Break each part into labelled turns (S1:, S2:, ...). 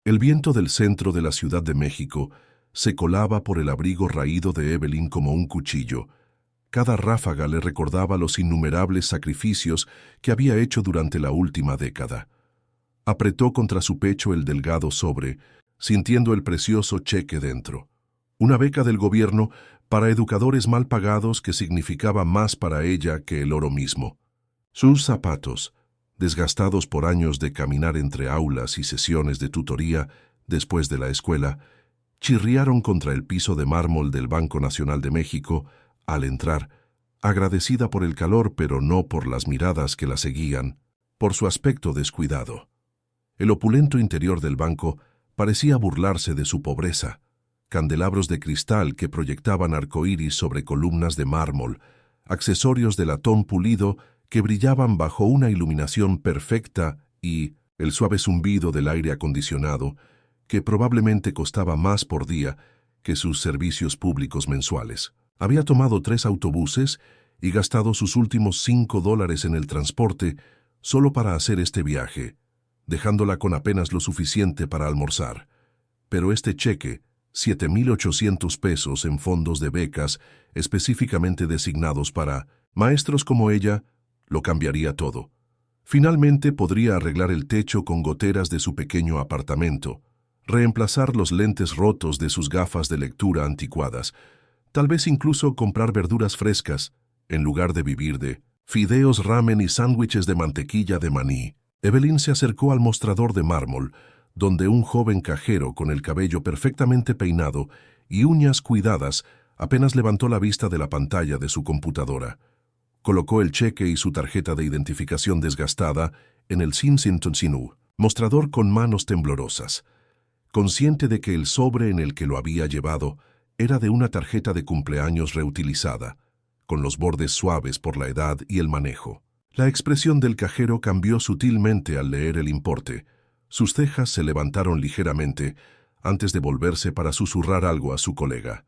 S1: El viento del centro de la Ciudad de México se colaba por el abrigo raído de Evelyn como un cuchillo. Cada ráfaga le recordaba los innumerables sacrificios que había hecho durante la última década. Apretó contra su pecho el delgado sobre, sintiendo el precioso cheque dentro. Una beca del gobierno para educadores mal pagados que significaba más para ella que el oro mismo. Sus zapatos, desgastados por años de caminar entre aulas y sesiones de tutoría después de la escuela, chirriaron contra el piso de mármol del Banco Nacional de México al entrar, agradecida por el calor pero no por las miradas que la seguían, por su aspecto descuidado. El opulento interior del banco parecía burlarse de su pobreza. Candelabros de cristal que proyectaban arcoíris sobre columnas de mármol, accesorios de latón pulido que brillaban bajo una iluminación perfecta y el suave zumbido del aire acondicionado, que probablemente costaba más por día que sus servicios públicos mensuales. Había tomado 3 autobuses y gastado sus últimos $5 en el transporte solo para hacer este viaje, dejándola con apenas lo suficiente para almorzar. Pero este cheque, 7,800 pesos en fondos de becas específicamente designados para maestros como ella, lo cambiaría todo. Finalmente podría arreglar el techo con goteras de su pequeño apartamento, reemplazar los lentes rotos de sus gafas de lectura anticuadas, tal vez incluso comprar verduras frescas, en lugar de vivir de fideos, ramen y sándwiches de mantequilla de maní. Evelyn se acercó al mostrador de mármol, donde un joven cajero con el cabello perfectamente peinado y uñas cuidadas apenas levantó la vista de la pantalla de su computadora. Colocó el cheque y su tarjeta de identificación desgastada en el Sinsintonsinú, mostrador con manos temblorosas. Consciente de que el sobre en el que lo había llevado era de una tarjeta de cumpleaños reutilizada, con los bordes suaves por la edad y el manejo. La expresión del cajero cambió sutilmente al leer el importe. Sus cejas se levantaron ligeramente antes de volverse para susurrar algo a su colega.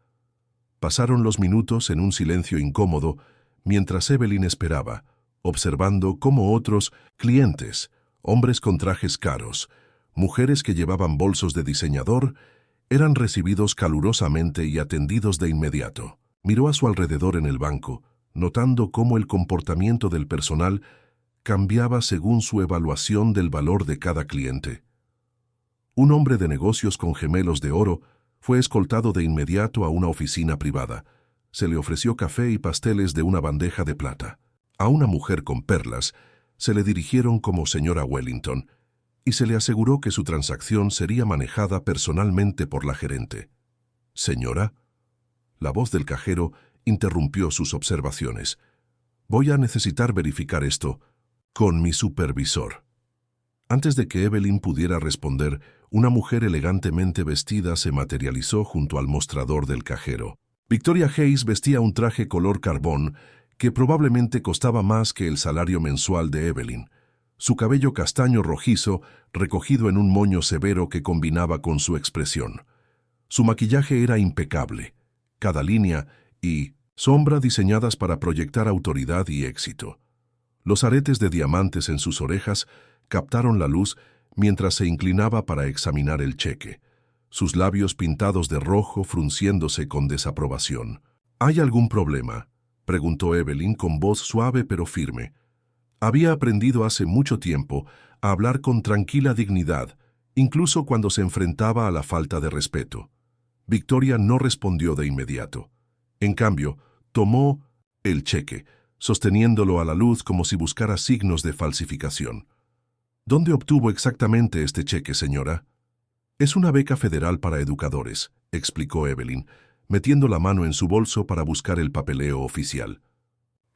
S1: Pasaron los minutos en un silencio incómodo mientras Evelyn esperaba, observando cómo otros clientes, hombres con trajes caros, mujeres que llevaban bolsos de diseñador, eran recibidos calurosamente y atendidos de inmediato. Miró a su alrededor en el banco, notando cómo el comportamiento del personal cambiaba según su evaluación del valor de cada cliente. Un hombre de negocios con gemelos de oro fue escoltado de inmediato a una oficina privada. Se le ofreció café y pasteles de una bandeja de plata. A una mujer con perlas se le dirigieron como señora Wellington y se le aseguró que su transacción sería manejada personalmente por la gerente. «¿Señora?» La voz del cajero interrumpió sus observaciones. «Voy a necesitar verificar esto con mi supervisor». Antes de que Evelyn pudiera responder, una mujer elegantemente vestida se materializó junto al mostrador del cajero. Victoria Hayes vestía un traje color carbón que probablemente costaba más que el salario mensual de Evelyn. Su cabello castaño rojizo, recogido en un moño severo que combinaba con su expresión. Su maquillaje era impecable, cada línea y sombra diseñadas para proyectar autoridad y éxito. Los aretes de diamantes en sus orejas captaron la luz mientras se inclinaba para examinar el cheque, sus labios pintados de rojo frunciéndose con desaprobación. «¿Hay algún problema?», preguntó Evelyn con voz suave pero firme. Había aprendido hace mucho tiempo a hablar con tranquila dignidad, incluso cuando se enfrentaba a la falta de respeto. Victoria no respondió de inmediato. En cambio, tomó el cheque, sosteniéndolo a la luz como si buscara signos de falsificación. «¿Dónde obtuvo exactamente este cheque, señora?» «Es una beca federal para educadores», explicó Evelyn, metiendo la mano en su bolso para buscar el papeleo oficial.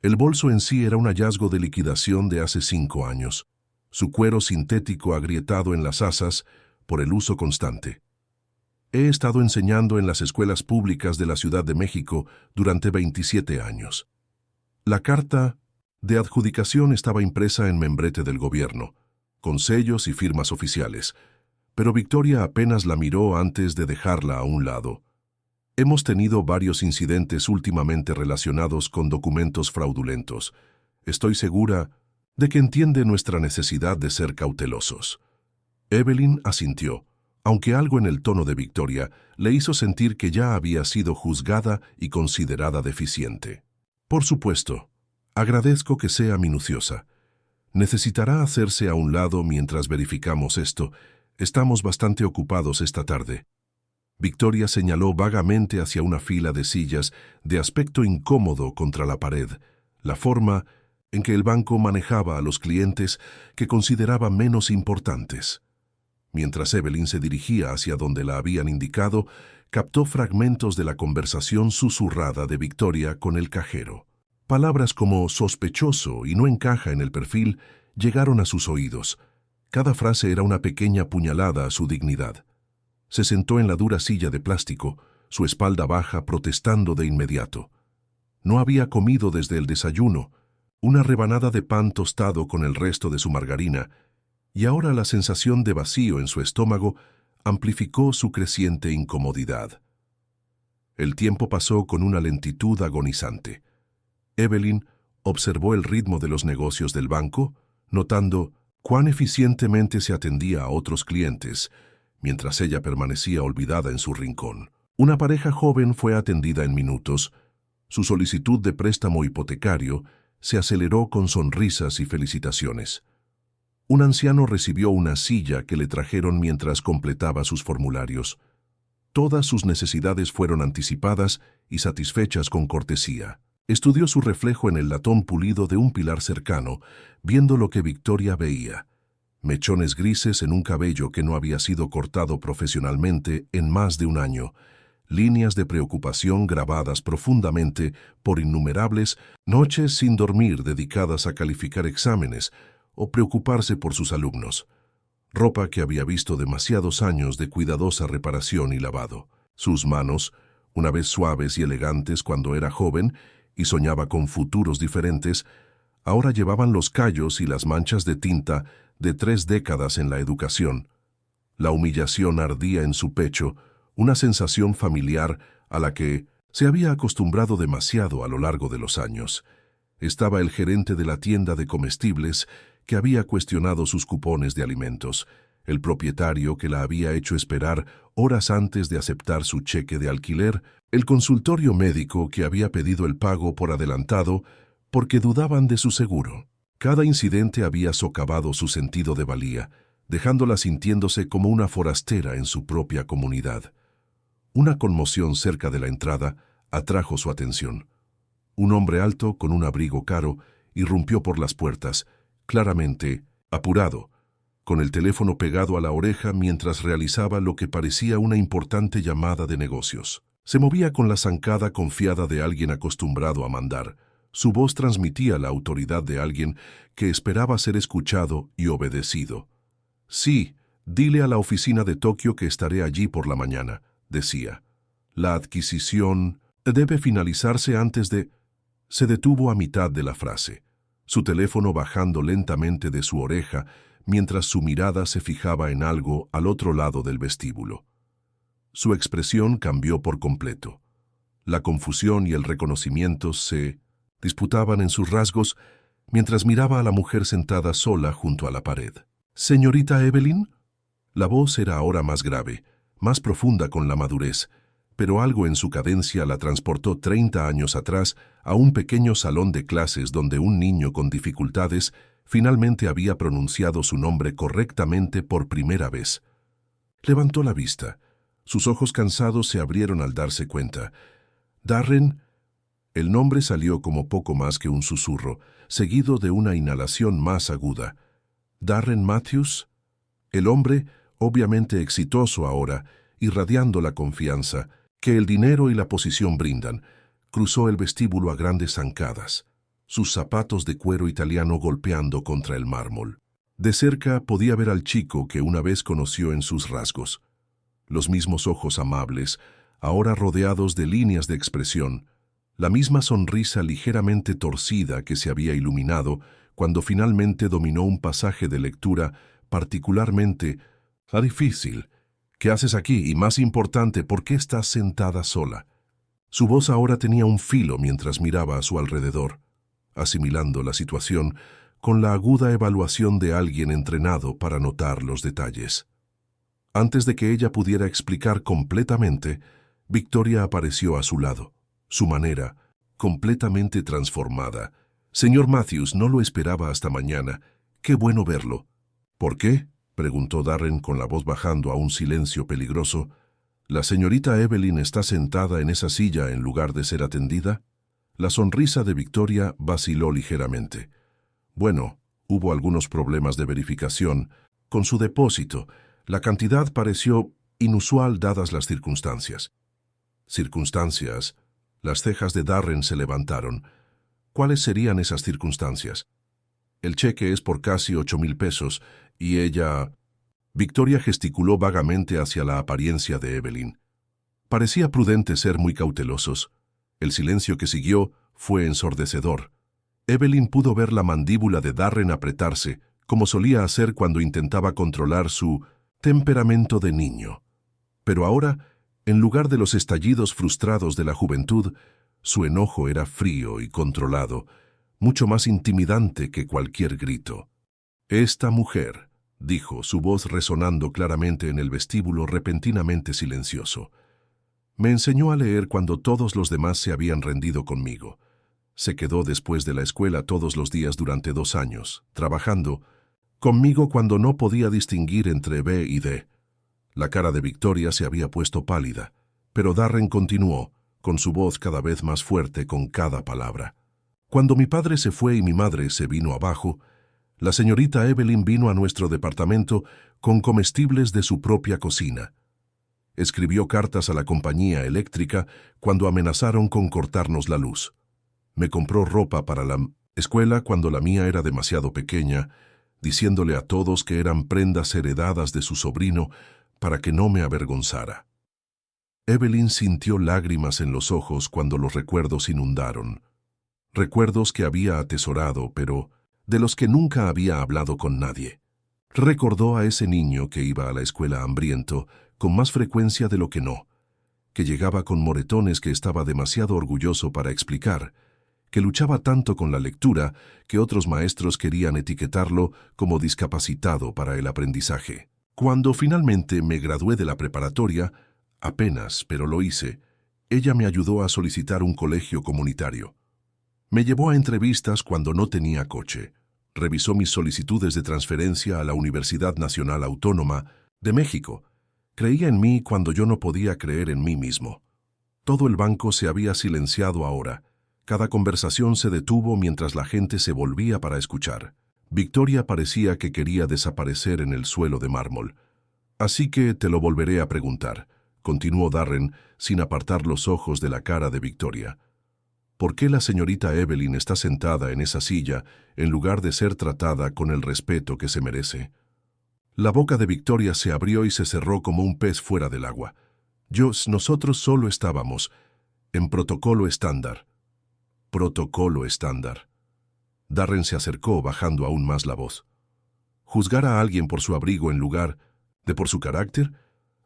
S1: El bolso en sí era un hallazgo de liquidación de hace 5 años, su cuero sintético agrietado en las asas por el uso constante. «He estado enseñando en las escuelas públicas de la Ciudad de México durante 27 años. La carta de adjudicación estaba impresa en membrete del gobierno, con sellos y firmas oficiales, pero Victoria apenas la miró antes de dejarla a un lado. Hemos tenido varios incidentes últimamente relacionados con documentos fraudulentos. Estoy segura de que entiende nuestra necesidad de ser cautelosos». Evelyn asintió, aunque algo en el tono de Victoria le hizo sentir que ya había sido juzgada y considerada deficiente. Por supuesto, agradezco que sea minuciosa. Necesitará hacerse a un lado mientras verificamos esto. Estamos bastante ocupados esta tarde. Victoria señaló vagamente hacia una fila de sillas de aspecto incómodo contra la pared, la forma en que el banco manejaba a los clientes que consideraba menos importantes. Mientras Evelyn se dirigía hacia donde la habían indicado, captó fragmentos de la conversación susurrada de Victoria con el cajero. Palabras como sospechoso y no encaja en el perfil llegaron a sus oídos. Cada frase era una pequeña puñalada a su dignidad. Se sentó en la dura silla de plástico, su espalda baja, protestando de inmediato. No había comido desde el desayuno, una rebanada de pan tostado con el resto de su margarina, y ahora la sensación de vacío en su estómago amplificó su creciente incomodidad. El tiempo pasó con una lentitud agonizante. Evelyn observó el ritmo de los negocios del banco, notando cuán eficientemente se atendía a otros clientes, mientras ella permanecía olvidada en su rincón. Una pareja joven fue atendida en minutos. Su solicitud de préstamo hipotecario se aceleró con sonrisas y felicitaciones. Un anciano recibió una silla que le trajeron mientras completaba sus formularios. Todas sus necesidades fueron anticipadas y satisfechas con cortesía. Estudió su reflejo en el latón pulido de un pilar cercano, viendo lo que Victoria veía. Mechones grises en un cabello que no había sido cortado profesionalmente en más de un año, líneas de preocupación grabadas profundamente por innumerables noches sin dormir dedicadas a calificar exámenes o preocuparse por sus alumnos. Ropa que había visto demasiados años de cuidadosa reparación y lavado. Sus manos, una vez suaves y elegantes cuando era joven y soñaba con futuros diferentes, ahora llevaban los callos y las manchas de tinta de 3 décadas en la educación. La humillación ardía en su pecho, una sensación familiar a la que se había acostumbrado demasiado a lo largo de los años. Estaba el gerente de la tienda de comestibles que había cuestionado sus cupones de alimentos, el propietario que la había hecho esperar horas antes de aceptar su cheque de alquiler, el consultorio médico que había pedido el pago por adelantado porque dudaban de su seguro. Cada incidente había socavado su sentido de valía, dejándola sintiéndose como una forastera en su propia comunidad. Una conmoción cerca de la entrada atrajo su atención. Un hombre alto, con un abrigo caro, irrumpió por las puertas, claramente apurado, con el teléfono pegado a la oreja mientras realizaba lo que parecía una importante llamada de negocios. Se movía con la zancada confiada de alguien acostumbrado a mandar. Su voz transmitía la autoridad de alguien que esperaba ser escuchado y obedecido. «Sí, dile a la oficina de Tokio que estaré allí por la mañana», decía. «La adquisición debe finalizarse antes de...» Se detuvo a mitad de la frase, su teléfono bajando lentamente de su oreja mientras su mirada se fijaba en algo al otro lado del vestíbulo. Su expresión cambió por completo. La confusión y el reconocimiento se disputaban en sus rasgos mientras miraba a la mujer sentada sola junto a la pared. «¿Señorita Evelyn?» La voz era ahora más grave, más profunda con la madurez, pero algo en su cadencia la transportó 30 años atrás a un pequeño salón de clases donde un niño con dificultades finalmente había pronunciado su nombre correctamente por primera vez. Levantó la vista. Sus ojos cansados se abrieron al darse cuenta. «Darren...» El nombre salió como poco más que un susurro, seguido de una inhalación más aguda. «¿Darren Matthews?» El hombre, obviamente exitoso ahora, irradiando la confianza que el dinero y la posición brindan, cruzó el vestíbulo a grandes zancadas, sus zapatos de cuero italiano golpeando contra el mármol. De cerca podía ver al chico que una vez conoció en sus rasgos. Los mismos ojos amables, ahora rodeados de líneas de expresión, la misma sonrisa ligeramente torcida que se había iluminado cuando finalmente dominó un pasaje de lectura particularmente difícil. «¿Qué haces aquí? Y más importante, ¿por qué estás sentada sola?» Su voz ahora tenía un filo mientras miraba a su alrededor, asimilando la situación con la aguda evaluación de alguien entrenado para notar los detalles. Antes de que ella pudiera explicar completamente, Victoria apareció a su lado, su manera, completamente transformada. Señor Matthews, no lo esperaba hasta mañana. Qué bueno verlo. ¿Por qué?, preguntó Darren con la voz bajando a un silencio peligroso. ¿La señorita Evelyn está sentada en esa silla en lugar de ser atendida? La sonrisa de Victoria vaciló ligeramente. Bueno, hubo algunos problemas de verificación. Con su depósito, la cantidad pareció inusual dadas las circunstancias. ¿Circunstancias? Las cejas de Darren se levantaron. ¿Cuáles serían esas circunstancias? El cheque es por casi 8,000 pesos, y ella... Victoria gesticuló vagamente hacia la apariencia de Evelyn. Parecía prudente ser muy cautelosos. El silencio que siguió fue ensordecedor. Evelyn pudo ver la mandíbula de Darren apretarse, como solía hacer cuando intentaba controlar su temperamento de niño. Pero ahora, en lugar de los estallidos frustrados de la juventud, su enojo era frío y controlado, mucho más intimidante que cualquier grito. «Esta mujer», dijo, su voz resonando claramente en el vestíbulo repentinamente silencioso, «me enseñó a leer cuando todos los demás se habían rendido conmigo. Se quedó después de la escuela todos los días durante 2 años, trabajando conmigo cuando no podía distinguir entre B y D». La cara de Victoria se había puesto pálida, pero Darren continuó, con su voz cada vez más fuerte con cada palabra. «Cuando mi padre se fue y mi madre se vino abajo, la señorita Evelyn vino a nuestro departamento con comestibles de su propia cocina. Escribió cartas a la compañía eléctrica cuando amenazaron con cortarnos la luz. Me compró ropa para la escuela cuando la mía era demasiado pequeña, diciéndole a todos que eran prendas heredadas de su sobrino para que no me avergonzara». Evelyn sintió lágrimas en los ojos cuando los recuerdos inundaron. Recuerdos que había atesorado, pero de los que nunca había hablado con nadie. Recordó a ese niño que iba a la escuela hambriento con más frecuencia de lo que no, que llegaba con moretones que estaba demasiado orgulloso para explicar, que luchaba tanto con la lectura que otros maestros querían etiquetarlo como discapacitado para el aprendizaje. Cuando finalmente me gradué de la preparatoria, apenas, pero lo hice, ella me ayudó a solicitar un colegio comunitario. Me llevó a entrevistas cuando no tenía coche. Revisó mis solicitudes de transferencia a la Universidad Nacional Autónoma de México. Creía en mí cuando yo no podía creer en mí mismo. Todo el banco se había silenciado ahora. Cada conversación se detuvo mientras la gente se volvía para escuchar. Victoria parecía que quería desaparecer en el suelo de mármol. «Así que te lo volveré a preguntar», continuó Darren sin apartar los ojos de la cara de Victoria. «¿Por qué la señorita Evelyn está sentada en esa silla en lugar de ser tratada con el respeto que se merece?» La boca de Victoria se abrió y se cerró como un pez fuera del agua. Nosotros solo estábamos en protocolo estándar. Protocolo estándar. Darren se acercó, bajando aún más la voz. ¿Juzgar a alguien por su abrigo en lugar de por su carácter?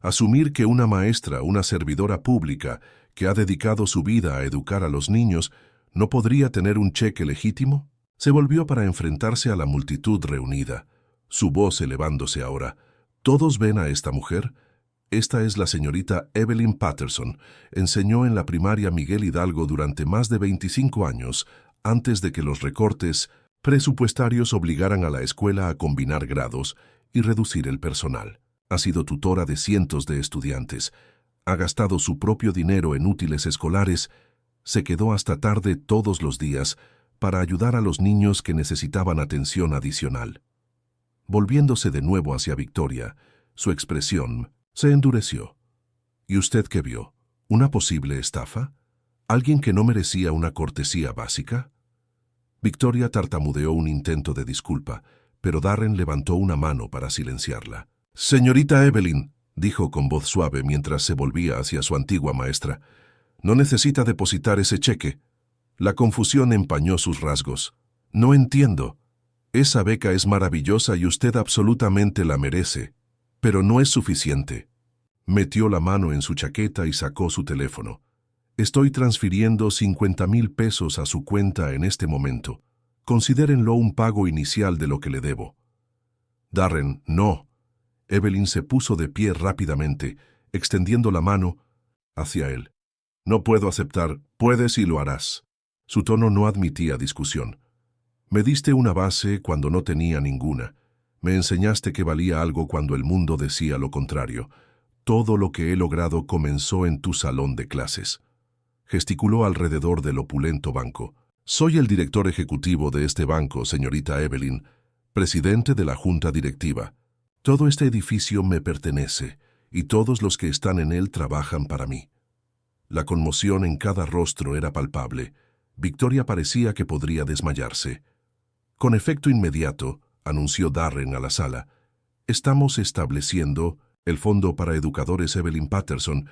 S1: ¿Asumir que una maestra, una servidora pública, que ha dedicado su vida a educar a los niños, no podría tener un cheque legítimo? Se volvió para enfrentarse a la multitud reunida, su voz elevándose ahora. «¿Todos ven a esta mujer? Esta es la señorita Evelyn Patterson. Enseñó en la primaria Miguel Hidalgo durante más de 25 años, antes de que los recortes presupuestarios obligaran a la escuela a combinar grados y reducir el personal. Ha sido tutora de cientos de estudiantes. Ha gastado su propio dinero en útiles escolares. Se quedó hasta tarde todos los días para ayudar a los niños que necesitaban atención adicional». Volviéndose de nuevo hacia Victoria, su expresión se endureció. «¿Y usted qué vio? ¿Una posible estafa? ¿Alguien que no merecía una cortesía básica?» Victoria tartamudeó un intento de disculpa, pero Darren levantó una mano para silenciarla. «Señorita Evelyn», dijo con voz suave mientras se volvía hacia su antigua maestra, «no necesita depositar ese cheque». La confusión empañó sus rasgos. «No entiendo. Esa beca es maravillosa y usted absolutamente la merece, pero no es suficiente». Metió la mano en su chaqueta y sacó su teléfono. «Estoy transfiriendo 50,000 pesos a su cuenta en este momento. Considérenlo un pago inicial de lo que le debo». «Darren, no. Evelyn se puso de pie rápidamente, extendiendo la mano hacia él. No puedo aceptar, puedes y lo harás. Su tono no admitía discusión. Me diste una base cuando no tenía ninguna. Me enseñaste que valía algo cuando el mundo decía lo contrario. Todo lo que he logrado comenzó en tu salón de clases. Gesticuló alrededor del opulento banco. Soy el director ejecutivo de este banco, señorita Evelyn, presidente de la junta directiva. Todo este edificio me pertenece, y todos los que están en él trabajan para mí. La conmoción en cada rostro era palpable. Victoria parecía que podría desmayarse. Con efecto inmediato, anunció Darren a la sala, estamos estableciendo el Fondo para Educadores Evelyn Patterson,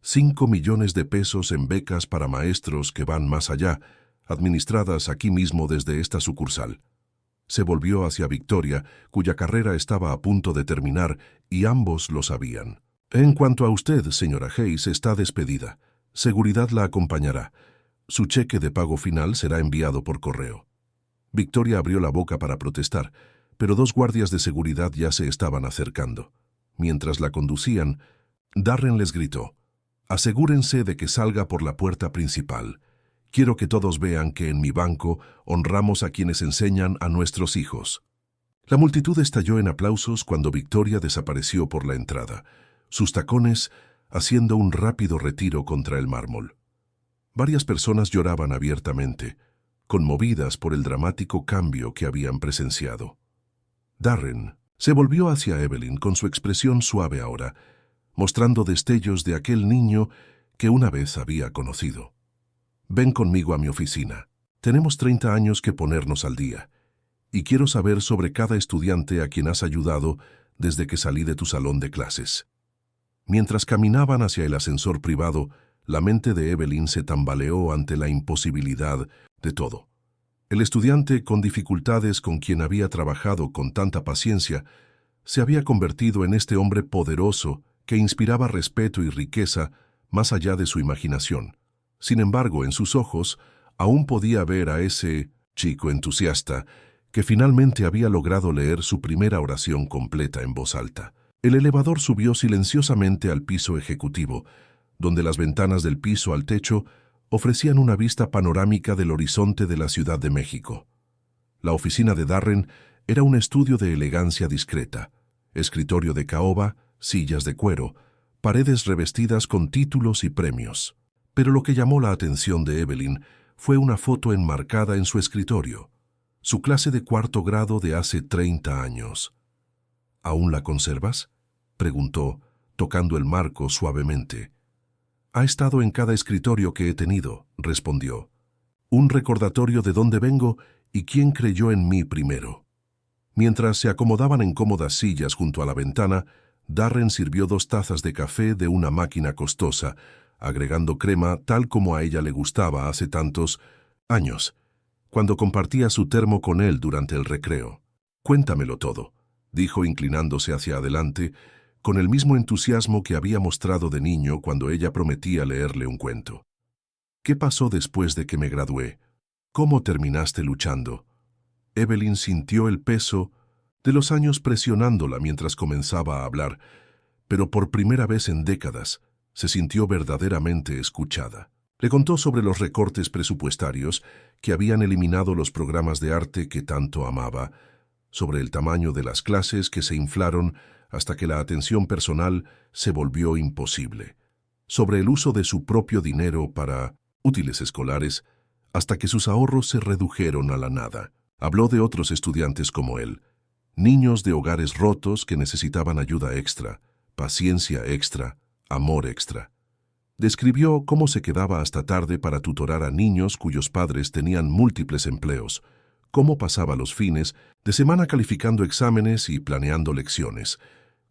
S1: 5 millones de pesos en becas para maestros que van más allá, administradas aquí mismo desde esta sucursal. Se volvió hacia Victoria, cuya carrera estaba a punto de terminar, y ambos lo sabían. En cuanto a usted, señora Hayes, está despedida. Seguridad la acompañará. Su cheque de pago final será enviado por correo. Victoria abrió la boca para protestar, pero 2 guardias de seguridad ya se estaban acercando. Mientras la conducían, Darren les gritó, asegúrense de que salga por la puerta principal. Quiero que todos vean que en mi banco honramos a quienes enseñan a nuestros hijos. La multitud estalló en aplausos cuando Victoria desapareció por la entrada, sus tacones haciendo un rápido retiro contra el mármol. Varias personas lloraban abiertamente, conmovidas por el dramático cambio que habían presenciado. Darren se volvió hacia Evelyn con su expresión suave ahora, mostrando destellos de aquel niño que una vez había conocido. Ven conmigo a mi oficina. Tenemos 30 años que ponernos al día, y quiero saber sobre cada estudiante a quien has ayudado desde que salí de tu salón de clases. Mientras caminaban hacia el ascensor privado, la mente de Evelyn se tambaleó ante la imposibilidad de todo. El estudiante con dificultades con quien había trabajado con tanta paciencia se había convertido en este hombre poderoso que inspiraba respeto y riqueza más allá de su imaginación. Sin embargo, en sus ojos aún podía ver a ese chico entusiasta que finalmente había logrado leer su primera oración completa en voz alta. El elevador subió silenciosamente al piso ejecutivo, donde las ventanas del piso al techo ofrecían una vista panorámica del horizonte de la Ciudad de México. La oficina de Darren era un estudio de elegancia discreta, escritorio de caoba, sillas de cuero, paredes revestidas con títulos y premios. Pero lo que llamó la atención de Evelyn fue una foto enmarcada en su escritorio, su clase de 4º grado de hace 30 años. ¿Aún la conservas?, preguntó, tocando el marco suavemente. Ha estado en cada escritorio que he tenido, respondió. Un recordatorio de dónde vengo y quién creyó en mí primero. Mientras se acomodaban en cómodas sillas junto a la ventana, Darren sirvió 2 tazas de café de una máquina costosa, agregando crema tal como a ella le gustaba hace tantos años, cuando compartía su termo con él durante el recreo. Cuéntamelo todo, dijo inclinándose hacia adelante, con el mismo entusiasmo que había mostrado de niño cuando ella prometía leerle un cuento. ¿Qué pasó después de que me gradué? ¿Cómo terminaste luchando? Evelyn sintió el peso de los años presionándola mientras comenzaba a hablar, pero por primera vez en décadas se sintió verdaderamente escuchada. Le contó sobre los recortes presupuestarios que habían eliminado los programas de arte que tanto amaba, sobre el tamaño de las clases que se inflaron hasta que la atención personal se volvió imposible, sobre el uso de su propio dinero para útiles escolares, hasta que sus ahorros se redujeron a la nada. Habló de otros estudiantes como él, niños de hogares rotos que necesitaban ayuda extra, paciencia extra, amor extra. Describió cómo se quedaba hasta tarde para tutorar a niños cuyos padres tenían múltiples empleos, cómo pasaba los fines de semana calificando exámenes y planeando lecciones,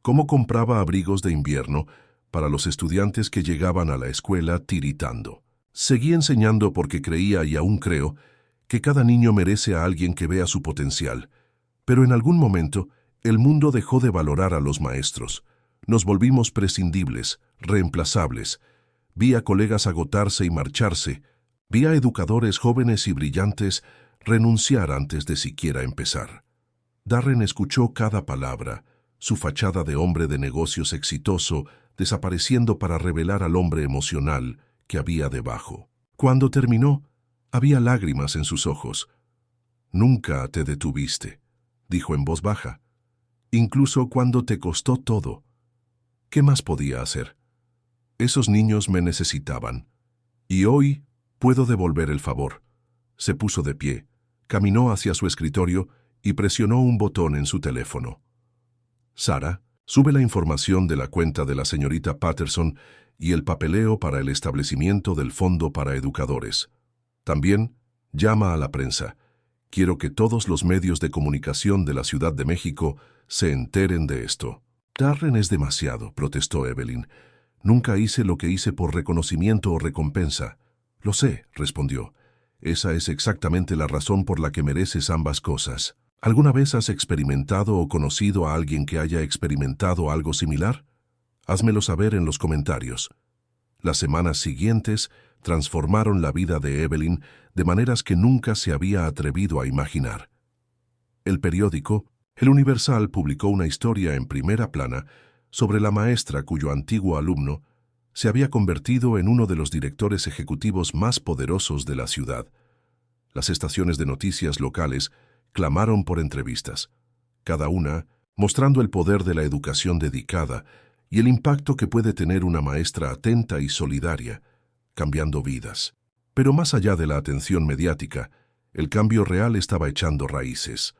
S1: cómo compraba abrigos de invierno para los estudiantes que llegaban a la escuela tiritando. Seguí enseñando porque creía y aún creo que cada niño merece a alguien que vea su potencial, pero en algún momento el mundo dejó de valorar a los maestros. Nos volvimos prescindibles, reemplazables. Vi a colegas agotarse y marcharse. Vi a educadores jóvenes y brillantes renunciar antes de siquiera empezar. Darren escuchó cada palabra, su fachada de hombre de negocios exitoso desapareciendo para revelar al hombre emocional que había debajo. Cuando terminó, había lágrimas en sus ojos. «Nunca te detuviste», dijo en voz baja, «incluso cuando te costó todo. ¿Qué más podía hacer? Esos niños me necesitaban. Y hoy puedo devolver el favor». Se puso de pie, caminó hacia su escritorio y presionó un botón en su teléfono. «Sara, sube la información de la cuenta de la señorita Patterson y el papeleo para el establecimiento del Fondo para Educadores. También llama a la prensa. Quiero que todos los medios de comunicación de la Ciudad de México se enteren de esto». «Darren es demasiado», protestó Evelyn. «Nunca hice lo que hice por reconocimiento o recompensa». «Lo sé», respondió. «Esa es exactamente la razón por la que mereces ambas cosas. ¿Alguna vez has experimentado o conocido a alguien que haya experimentado algo similar? Házmelo saber en los comentarios». Las semanas siguientes transformaron la vida de Evelyn de maneras que nunca se había atrevido a imaginar. El periódico, El Universal, publicó una historia en primera plana sobre la maestra cuyo antiguo alumno se había convertido en uno de los directores ejecutivos más poderosos de la ciudad. Las estaciones de noticias locales clamaron por entrevistas, cada una mostrando el poder de la educación dedicada y el impacto que puede tener una maestra atenta y solidaria, cambiando vidas. Pero más allá de la atención mediática, el cambio real estaba echando raíces.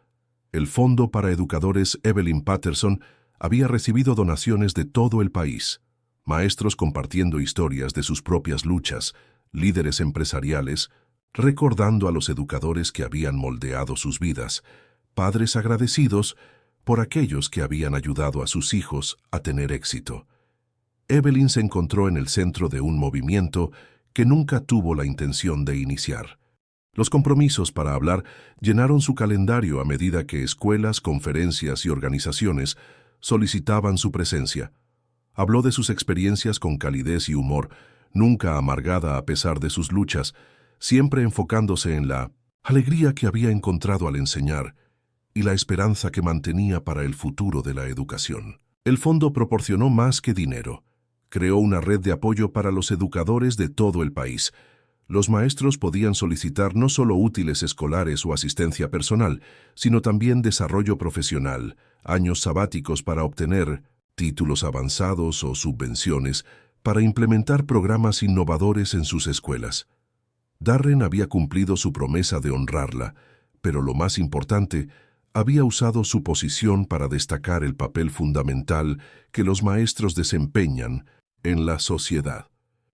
S1: El Fondo para Educadores Evelyn Patterson había recibido donaciones de todo el país, maestros compartiendo historias de sus propias luchas, líderes empresariales, recordando a los educadores que habían moldeado sus vidas, padres agradecidos por aquellos que habían ayudado a sus hijos a tener éxito. Evelyn se encontró en el centro de un movimiento que nunca tuvo la intención de iniciar. Los compromisos para hablar llenaron su calendario a medida que escuelas, conferencias y organizaciones solicitaban su presencia. Habló de sus experiencias con calidez y humor, nunca amargada a pesar de sus luchas, siempre enfocándose en la alegría que había encontrado al enseñar y la esperanza que mantenía para el futuro de la educación. El fondo proporcionó más que dinero. Creó una red de apoyo para los educadores de todo el país. Los maestros podían solicitar no solo útiles escolares o asistencia personal, sino también desarrollo profesional, años sabáticos para obtener títulos avanzados o subvenciones para implementar programas innovadores en sus escuelas. Darren había cumplido su promesa de honrarla, pero lo más importante, había usado su posición para destacar el papel fundamental que los maestros desempeñan en la sociedad.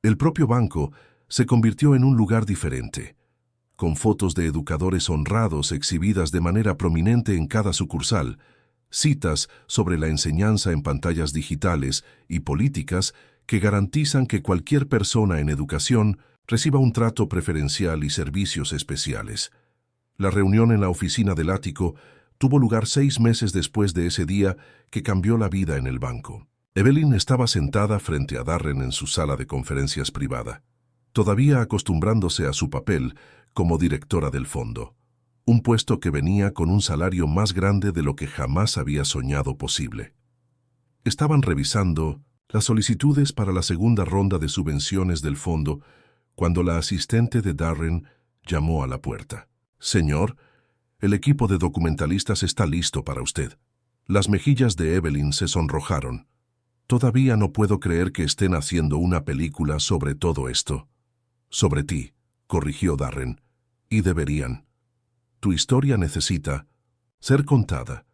S1: El propio banco se convirtió en un lugar diferente, con fotos de educadores honrados exhibidas de manera prominente en cada sucursal, citas sobre la enseñanza en pantallas digitales y políticas que garantizan que cualquier persona en educación reciba un trato preferencial y servicios especiales. La reunión en la oficina del ático tuvo lugar 6 meses después de ese día que cambió la vida en el banco. Evelyn estaba sentada frente a Darren en su sala de conferencias privada, todavía acostumbrándose a su papel como directora del fondo, un puesto que venía con un salario más grande de lo que jamás había soñado posible. Estaban revisando las solicitudes para la segunda ronda de subvenciones del fondo cuando la asistente de Darren llamó a la puerta. «Señor, el equipo de documentalistas está listo para usted». Las mejillas de Evelyn se sonrojaron. «Todavía no puedo creer que estén haciendo una película sobre todo esto». «Sobre ti», corrigió Darren, «y deberían. Tu historia necesita ser contada,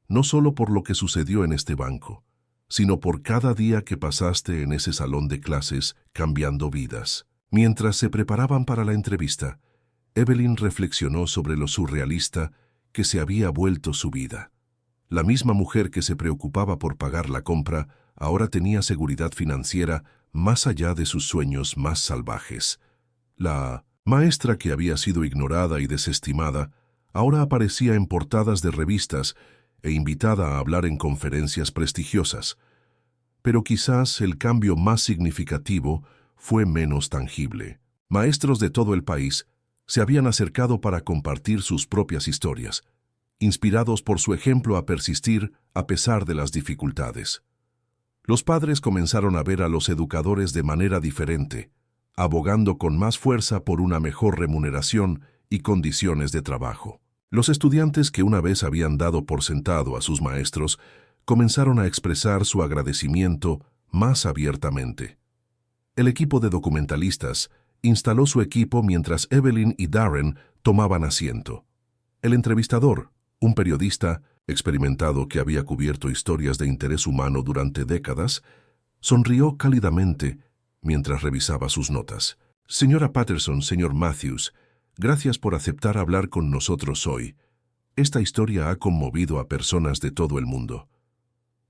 S1: no solo por lo que sucedió en este banco, sino por cada día que pasaste en ese salón de clases cambiando vidas». Mientras se preparaban para la entrevista, Evelyn reflexionó sobre lo surrealista que se había vuelto su vida. La misma mujer que se preocupaba por pagar la compra ahora tenía seguridad financiera más allá de sus sueños más salvajes. La maestra que había sido ignorada y desestimada ahora aparecía en portadas de revistas e invitada a hablar en conferencias prestigiosas. Pero quizás el cambio más significativo fue menos tangible. Maestros de todo el país se habían acercado para compartir sus propias historias, inspirados por su ejemplo a persistir a pesar de las dificultades. Los padres comenzaron a ver a los educadores de manera diferente, abogando con más fuerza por una mejor remuneración y condiciones de trabajo. Los estudiantes que una vez habían dado por sentado a sus maestros comenzaron a expresar su agradecimiento más abiertamente. El equipo de documentalistas instaló su equipo mientras Evelyn y Darren tomaban asiento. El entrevistador, un periodista experimentado que había cubierto historias de interés humano durante décadas, sonrió cálidamente mientras revisaba sus notas. Señora Patterson, señor Matthews, gracias por aceptar hablar con nosotros hoy. Esta historia ha conmovido a personas de todo el mundo.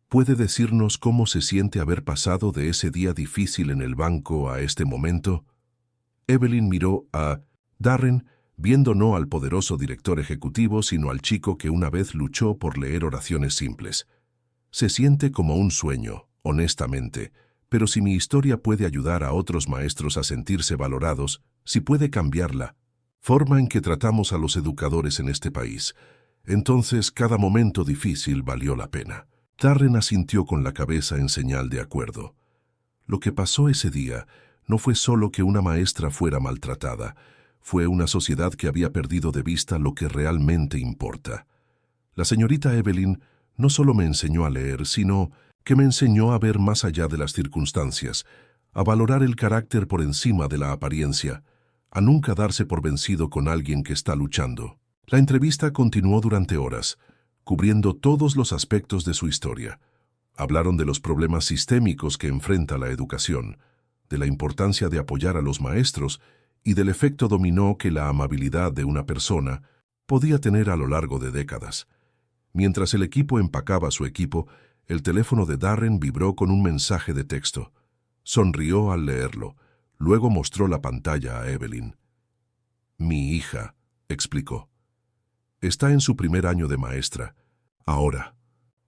S1: ¿Puede decirnos cómo se siente haber pasado de ese día difícil en el banco a este momento? Evelyn miró a Darren, viendo no al poderoso director ejecutivo, sino al chico que una vez luchó por leer oraciones simples. Se siente como un sueño, honestamente, pero si mi historia puede ayudar a otros maestros a sentirse valorados, si puede cambiar la forma en que tratamos a los educadores en este país, entonces cada momento difícil valió la pena. Darren asintió con la cabeza en señal de acuerdo. Lo que pasó ese día no fue solo que una maestra fuera maltratada, fue una sociedad que había perdido de vista lo que realmente importa. La señorita Evelyn no solo me enseñó a leer, sino que me enseñó a ver más allá de las circunstancias, a valorar el carácter por encima de la apariencia, a nunca darse por vencido con alguien que está luchando. La entrevista continuó durante horas, cubriendo todos los aspectos de su historia. Hablaron de los problemas sistémicos que enfrenta la educación, de la importancia de apoyar a los maestros y del efecto dominó que la amabilidad de una persona podía tener a lo largo de décadas. Mientras el equipo empacaba su equipo, el teléfono de Darren vibró con un mensaje de texto. Sonrió al leerlo, luego mostró la pantalla a Evelyn. «Mi hija», explicó. «Está en su primer año de maestra. Ahora.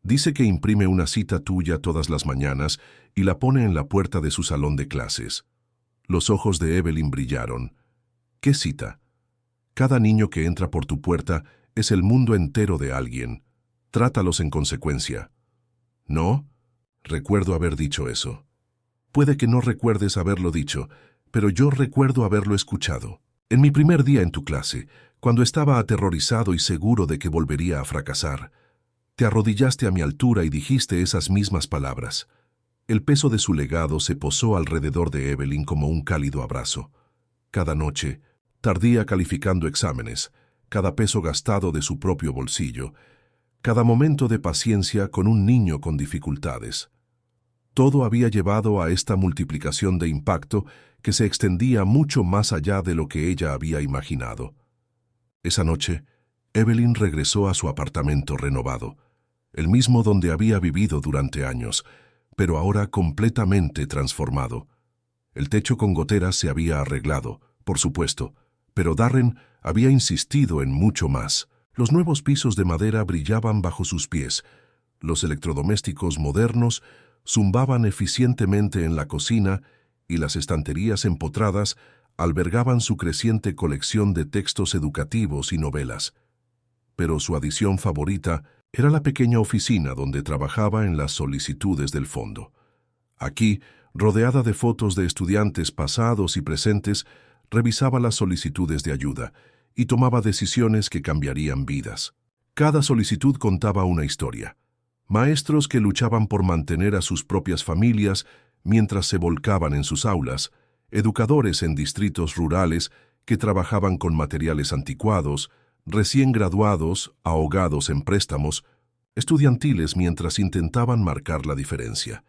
S1: Dice que imprime una cita tuya todas las mañanas y la pone en la puerta de su salón de clases». Los ojos de Evelyn brillaron. «¿Qué cita? Cada niño que entra por tu puerta es el mundo entero de alguien. Trátalos en consecuencia». «¿No? Recuerdo haber dicho eso». «Puede que no recuerdes haberlo dicho, pero yo recuerdo haberlo escuchado. En mi primer día en tu clase, cuando estaba aterrorizado y seguro de que volvería a fracasar, te arrodillaste a mi altura y dijiste esas mismas palabras». El peso de su legado se posó alrededor de Evelyn como un cálido abrazo. Cada noche, tardía calificando exámenes, cada peso gastado de su propio bolsillo, cada momento de paciencia con un niño con dificultades. Todo había llevado a esta multiplicación de impacto que se extendía mucho más allá de lo que ella había imaginado. Esa noche, Evelyn regresó a su apartamento renovado, el mismo donde había vivido durante años, pero ahora completamente transformado. El techo con goteras se había arreglado, por supuesto, pero Darren había insistido en mucho más. Los nuevos pisos de madera brillaban bajo sus pies. Los electrodomésticos modernos zumbaban eficientemente en la cocina y las estanterías empotradas albergaban su creciente colección de textos educativos y novelas. Pero su adición favorita era la pequeña oficina donde trabajaba en las solicitudes del fondo. Aquí, rodeada de fotos de estudiantes pasados y presentes, revisaba las solicitudes de ayuda y tomaba decisiones que cambiarían vidas. Cada solicitud contaba una historia. Maestros que luchaban por mantener a sus propias familias mientras se volcaban en sus aulas, educadores en distritos rurales que trabajaban con materiales anticuados, recién graduados, ahogados en préstamos, estudiantiles mientras intentaban marcar la diferencia.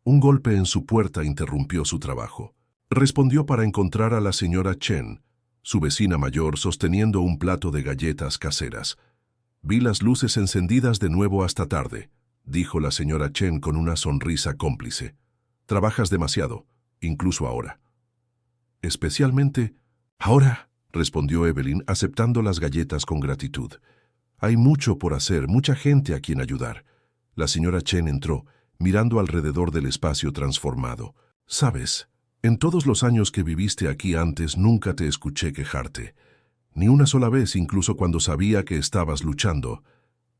S1: Un golpe en su puerta interrumpió su trabajo. Respondió para encontrar a la señora Chen, su vecina mayor, sosteniendo un plato de galletas caseras. «Vi las luces encendidas de nuevo hasta tarde», dijo la señora Chen con una sonrisa cómplice. «Trabajas demasiado, incluso ahora». «Especialmente ahora», respondió Evelyn, aceptando las galletas con gratitud. «Hay mucho por hacer, mucha gente a quien ayudar». La señora Chen entró, mirando alrededor del espacio transformado. «Sabes, en todos los años que viviste aquí antes nunca te escuché quejarte. Ni una sola vez, incluso cuando sabía que estabas luchando.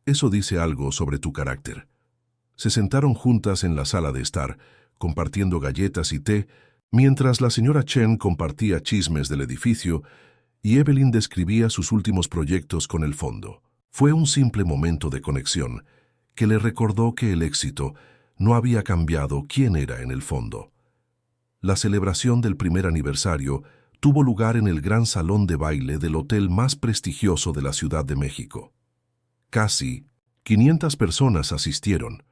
S1: Eso dice algo sobre tu carácter. Se sentaron juntas en la sala de estar, compartiendo galletas y té, mientras la señora Chen compartía chismes del edificio y Evelyn describía sus últimos proyectos con el fondo. Fue un simple momento de conexión que le recordó que el éxito no había cambiado quién era en el fondo. La celebración del primer aniversario tuvo lugar en el gran salón de baile del hotel más prestigioso de la Ciudad de México. Casi 500 personas asistieron,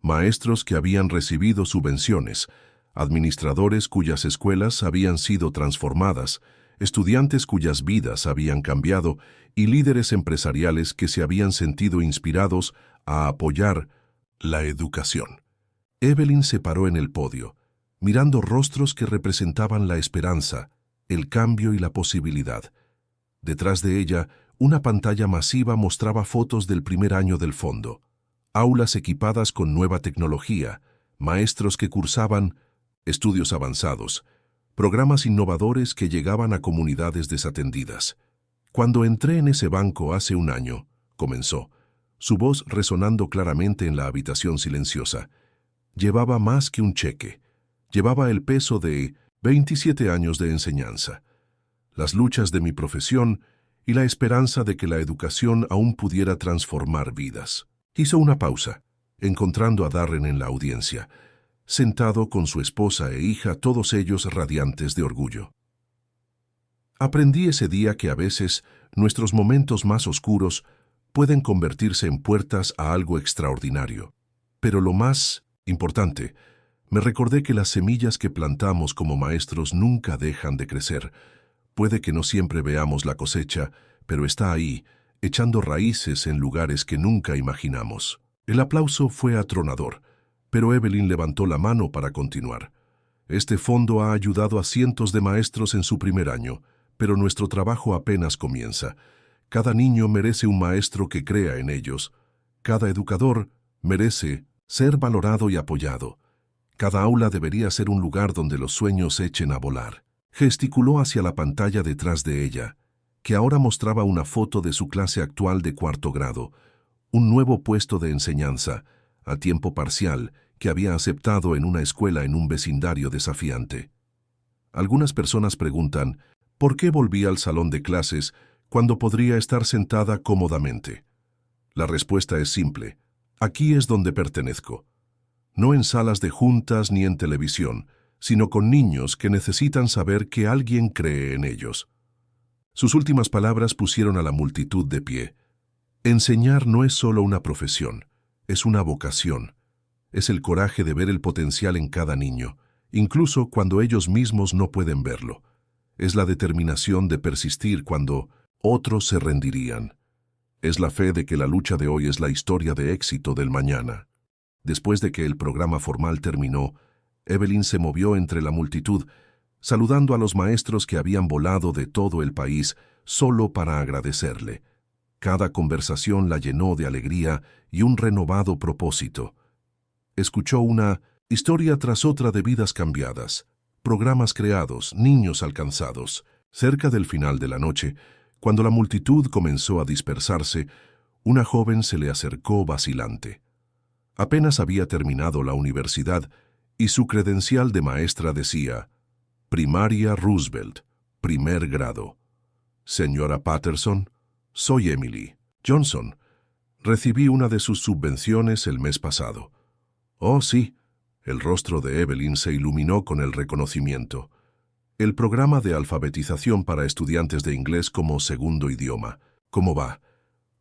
S1: maestros que habían recibido subvenciones, administradores cuyas escuelas habían sido transformadas, estudiantes cuyas vidas habían cambiado y líderes empresariales que se habían sentido inspirados a apoyar la educación. Evelyn se paró en el podio, mirando rostros que representaban la esperanza, el cambio y la posibilidad. Detrás de ella, una pantalla masiva mostraba fotos del primer año del fondo, aulas equipadas con nueva tecnología, maestros que cursaban estudios avanzados, programas innovadores que llegaban a comunidades desatendidas. Cuando entré en ese banco hace un año, comenzó, su voz resonando claramente en la habitación silenciosa. Llevaba más que un cheque. Llevaba el peso de 27 años de enseñanza, las luchas de mi profesión y la esperanza de que la educación aún pudiera transformar vidas. Hizo una pausa, encontrando a Darren en la audiencia, sentado con su esposa e hija, todos ellos radiantes de orgullo. Aprendí ese día que a veces nuestros momentos más oscuros pueden convertirse en puertas a algo extraordinario. Pero lo más importante, me recordé que las semillas que plantamos como maestros nunca dejan de crecer. Puede que no siempre veamos la cosecha, pero está ahí, echando raíces en lugares que nunca imaginamos. El aplauso fue atronador, pero Evelyn levantó la mano para continuar. Este fondo ha ayudado a cientos de maestros en su primer año, pero nuestro trabajo apenas comienza. Cada niño merece un maestro que crea en ellos. Cada educador merece ser valorado y apoyado. Cada aula debería ser un lugar donde los sueños echen a volar. Gesticuló hacia la pantalla detrás de ella, que ahora mostraba una foto de su clase actual de cuarto grado, un nuevo puesto de enseñanza, a tiempo parcial, que había aceptado en una escuela en un vecindario desafiante. Algunas personas preguntan, ¿por qué volví al salón de clases cuando podría estar sentada cómodamente? La respuesta es simple. Aquí es donde pertenezco. No en salas de juntas ni en televisión, sino con niños que necesitan saber que alguien cree en ellos. Sus últimas palabras pusieron a la multitud de pie. Enseñar no es solo una profesión, es una vocación. Es el coraje de ver el potencial en cada niño, incluso cuando ellos mismos no pueden verlo. Es la determinación de persistir cuando otros se rendirían. Es la fe de que la lucha de hoy es la historia de éxito del mañana. Después de que el programa formal terminó, Evelyn se movió entre la multitud, saludando a los maestros que habían volado de todo el país solo para agradecerle. Cada conversación la llenó de alegría y un renovado propósito. Escuchó una historia tras otra de vidas cambiadas, programas creados, niños alcanzados. Cerca del final de la noche, cuando la multitud comenzó a dispersarse, una joven se le acercó vacilante. Apenas había terminado la universidad y su credencial de maestra decía, Primaria Roosevelt, primer grado. Señora Patterson, soy Emily Johnson. Recibí una de sus subvenciones el mes pasado. Oh, sí. El rostro de Evelyn se iluminó con el reconocimiento. El programa de alfabetización para estudiantes de inglés como segundo idioma. ¿Cómo va?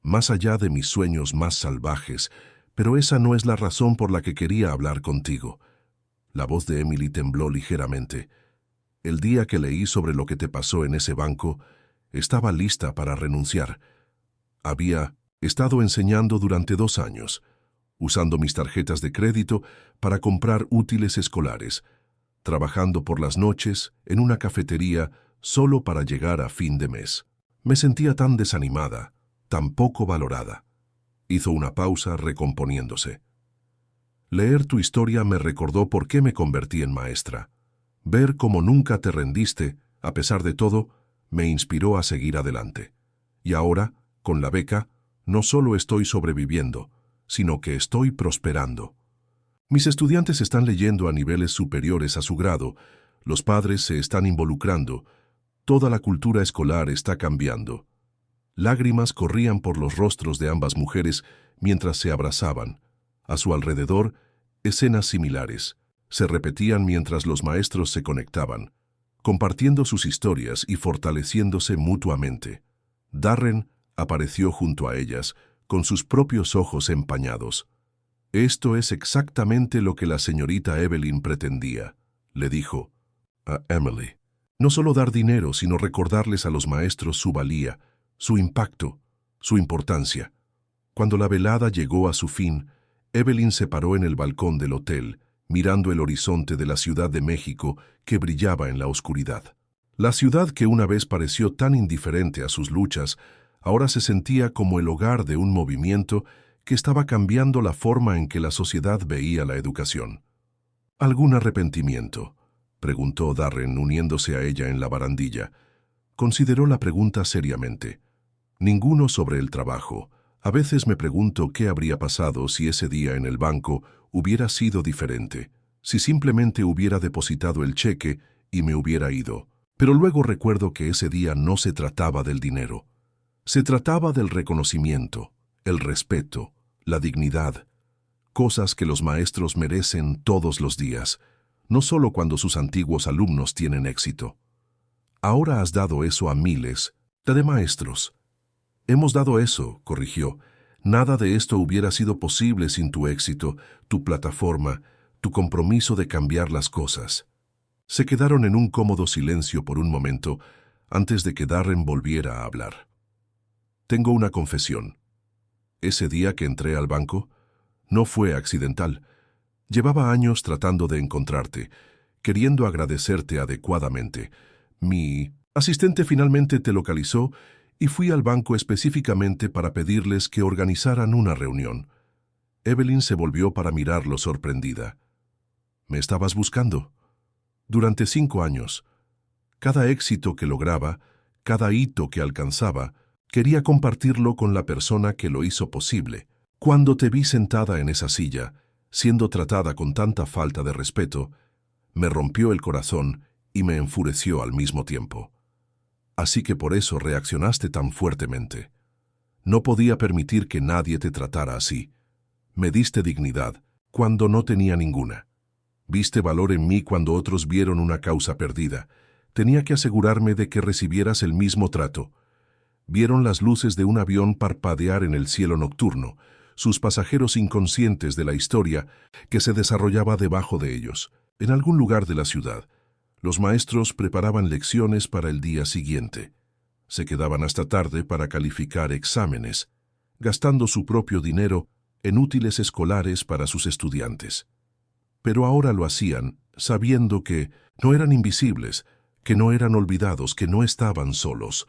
S1: Más allá de mis sueños más salvajes, pero esa no es la razón por la que quería hablar contigo. La voz de Emily tembló ligeramente. El día que leí sobre lo que te pasó en ese banco, estaba lista para renunciar. Había estado enseñando durante 2 años, usando mis tarjetas de crédito para comprar útiles escolares, trabajando por las noches en una cafetería solo para llegar a fin de mes. Me sentía tan desanimada, tan poco valorada. Hizo una pausa recomponiéndose. Leer tu historia me recordó por qué me convertí en maestra. Ver cómo nunca te rendiste, a pesar de todo, me inspiró a seguir adelante. Y ahora, con la beca, no solo estoy sobreviviendo, sino que estoy prosperando. Mis estudiantes están leyendo a niveles superiores a su grado, los padres se están involucrando, toda la cultura escolar está cambiando. Lágrimas corrían por los rostros de ambas mujeres mientras se abrazaban. A su alrededor, escenas similares se repetían mientras los maestros se conectaban, compartiendo sus historias y fortaleciéndose mutuamente. Darren apareció junto a ellas, con sus propios ojos empañados. «Esto es exactamente lo que la señorita Evelyn pretendía», le dijo a Emily. No solo dar dinero, sino recordarles a los maestros su valía, su impacto, su importancia. Cuando la velada llegó a su fin, Evelyn se paró en el balcón del hotel, mirando el horizonte de la Ciudad de México que brillaba en la oscuridad. La ciudad que una vez pareció tan indiferente a sus luchas, ahora se sentía como el hogar de un movimiento que estaba cambiando la forma en que la sociedad veía la educación. ¿Algún arrepentimiento?, preguntó Darren uniéndose a ella en la barandilla. Consideró la pregunta seriamente. Ninguno sobre el trabajo. A veces me pregunto qué habría pasado si ese día en el banco hubiera sido diferente, si simplemente hubiera depositado el cheque y me hubiera ido. Pero luego recuerdo que ese día no se trataba del dinero. Se trataba del reconocimiento, el respeto, la dignidad, cosas que los maestros merecen todos los días, no solo cuando sus antiguos alumnos tienen éxito. Ahora has dado eso a miles de maestros. Hemos dado eso, corrigió. Nada de esto hubiera sido posible sin tu éxito, tu plataforma, tu compromiso de cambiar las cosas. Se quedaron en un cómodo silencio por un momento antes de que Darren volviera a hablar. Tengo una confesión. Ese día que entré al banco, no fue accidental. Llevaba años tratando de encontrarte, queriendo agradecerte adecuadamente. Mi asistente finalmente te localizó y fui al banco específicamente para pedirles que organizaran una reunión. Evelyn se volvió para mirarlo sorprendida. ¿Me estabas buscando? Durante 5 años. Cada éxito que lograba, cada hito que alcanzaba, quería compartirlo con la persona que lo hizo posible. Cuando te vi sentada en esa silla, siendo tratada con tanta falta de respeto, me rompió el corazón y me enfureció al mismo tiempo. Así que por eso reaccionaste tan fuertemente. No podía permitir que nadie te tratara así. Me diste dignidad cuando no tenía ninguna. Viste valor en mí cuando otros vieron una causa perdida. Tenía que asegurarme de que recibieras el mismo trato. Vieron las luces de un avión parpadear en el cielo nocturno, sus pasajeros inconscientes de la historia que se desarrollaba debajo de ellos. En algún lugar de la ciudad, los maestros preparaban lecciones para el día siguiente. Se quedaban hasta tarde para calificar exámenes, gastando su propio dinero en útiles escolares para sus estudiantes. Pero ahora lo hacían sabiendo que no eran invisibles, que no eran olvidados, que no estaban solos.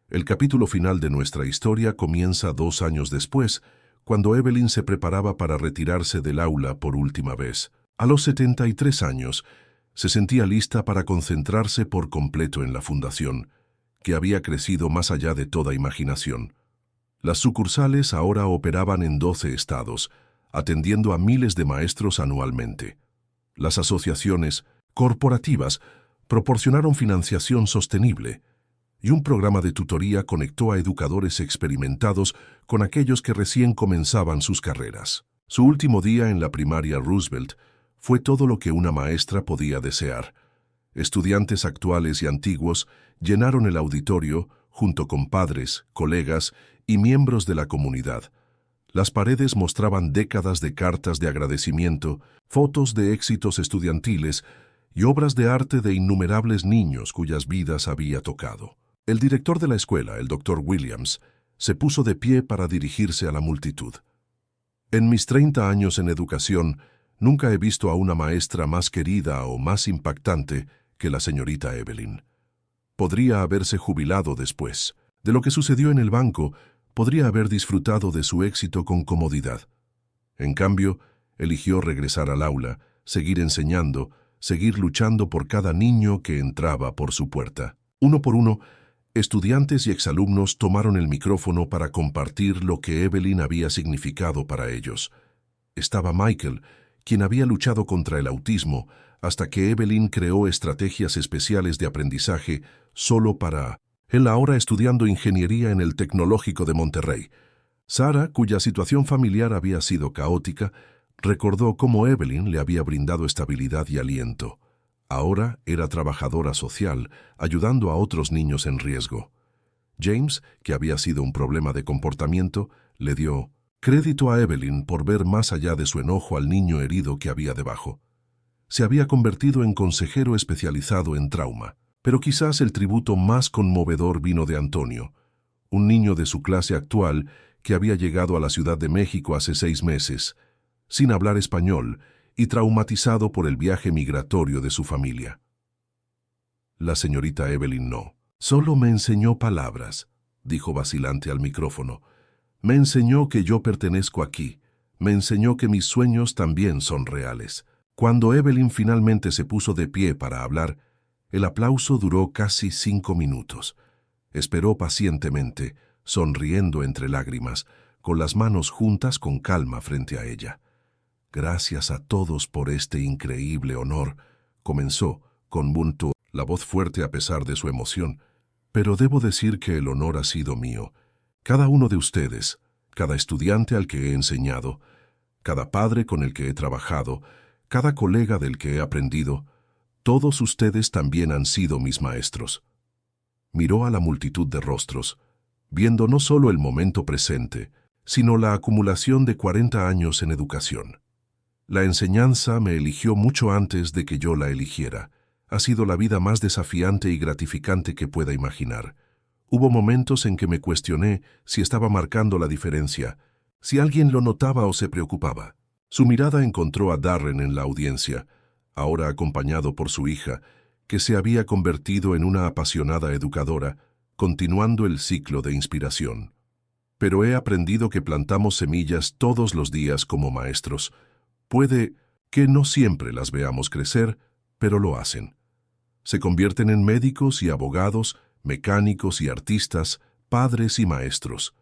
S1: El capítulo final de nuestra historia comienza 2 años después, cuando Evelyn se preparaba para retirarse del aula por última vez. A los 73 años, se sentía lista para concentrarse por completo en la fundación, que había crecido más allá de toda imaginación. Las sucursales ahora operaban en 12 estados, atendiendo a miles de maestros anualmente. Las asociaciones corporativas proporcionaron financiación sostenible, y un programa de tutoría conectó a educadores experimentados con aquellos que recién comenzaban sus carreras. Su último día en la primaria Roosevelt fue todo lo que una maestra podía desear. Estudiantes actuales y antiguos llenaron el auditorio junto con padres, colegas y miembros de la comunidad. Las paredes mostraban décadas de cartas de agradecimiento, fotos de éxitos estudiantiles y obras de arte de innumerables niños cuyas vidas había tocado. El director de la escuela, el Dr. Williams, se puso de pie para dirigirse a la multitud. En mis 30 años en educación, nunca he visto a una maestra más querida o más impactante que la señorita Evelyn. Podría haberse jubilado después. De lo que sucedió en el banco, podría haber disfrutado de su éxito con comodidad. En cambio, eligió regresar al aula, seguir enseñando, seguir luchando por cada niño que entraba por su puerta. Uno por uno, Estudiantes y exalumnos tomaron el micrófono para compartir lo que Evelyn había significado para ellos. Estaba Michael, quien había luchado contra el autismo hasta que Evelyn creó estrategias especiales de aprendizaje solo para él, ahora estudiando ingeniería en el Tecnológico de Monterrey. Sara, cuya situación familiar había sido caótica, recordó cómo Evelyn le había brindado estabilidad y aliento. Ahora era trabajadora social, ayudando a otros niños en riesgo. James, que había sido un problema de comportamiento, le dio crédito a Evelyn por ver más allá de su enojo al niño herido que había debajo. Se había convertido en consejero especializado en trauma, pero quizás el tributo más conmovedor vino de Antonio, un niño de su clase actual que había llegado a la Ciudad de México hace 6 meses, sin hablar español y traumatizado por el viaje migratorio de su familia. La señorita Evelyn no. Solo me enseñó palabras, dijo vacilante al micrófono. Me enseñó que yo pertenezco aquí. Me enseñó que mis sueños también son reales. Cuando Evelyn finalmente se puso de pie para hablar, el aplauso duró casi 5 minutos. Esperó pacientemente, sonriendo entre lágrimas, con las manos juntas con calma frente a ella. Gracias a todos por este increíble honor, comenzó, con la voz fuerte a pesar de su emoción. Pero debo decir que el honor ha sido mío. Cada uno de ustedes, cada estudiante al que he enseñado, cada padre con el que he trabajado, cada colega del que he aprendido, todos ustedes también han sido mis maestros. Miró a la multitud de rostros, viendo no solo el momento presente, sino la acumulación de 40 años en educación. La enseñanza me eligió mucho antes de que yo la eligiera. Ha sido la vida más desafiante y gratificante que pueda imaginar. Hubo momentos en que me cuestioné si estaba marcando la diferencia, si alguien lo notaba o se preocupaba. Su mirada encontró a Darren en la audiencia, ahora acompañado por su hija, que se había convertido en una apasionada educadora, continuando el ciclo de inspiración. Pero he aprendido que plantamos semillas todos los días como maestros. Puede que no siempre las veamos crecer, pero lo hacen. Se convierten en médicos y abogados, mecánicos y artistas, padres y maestros.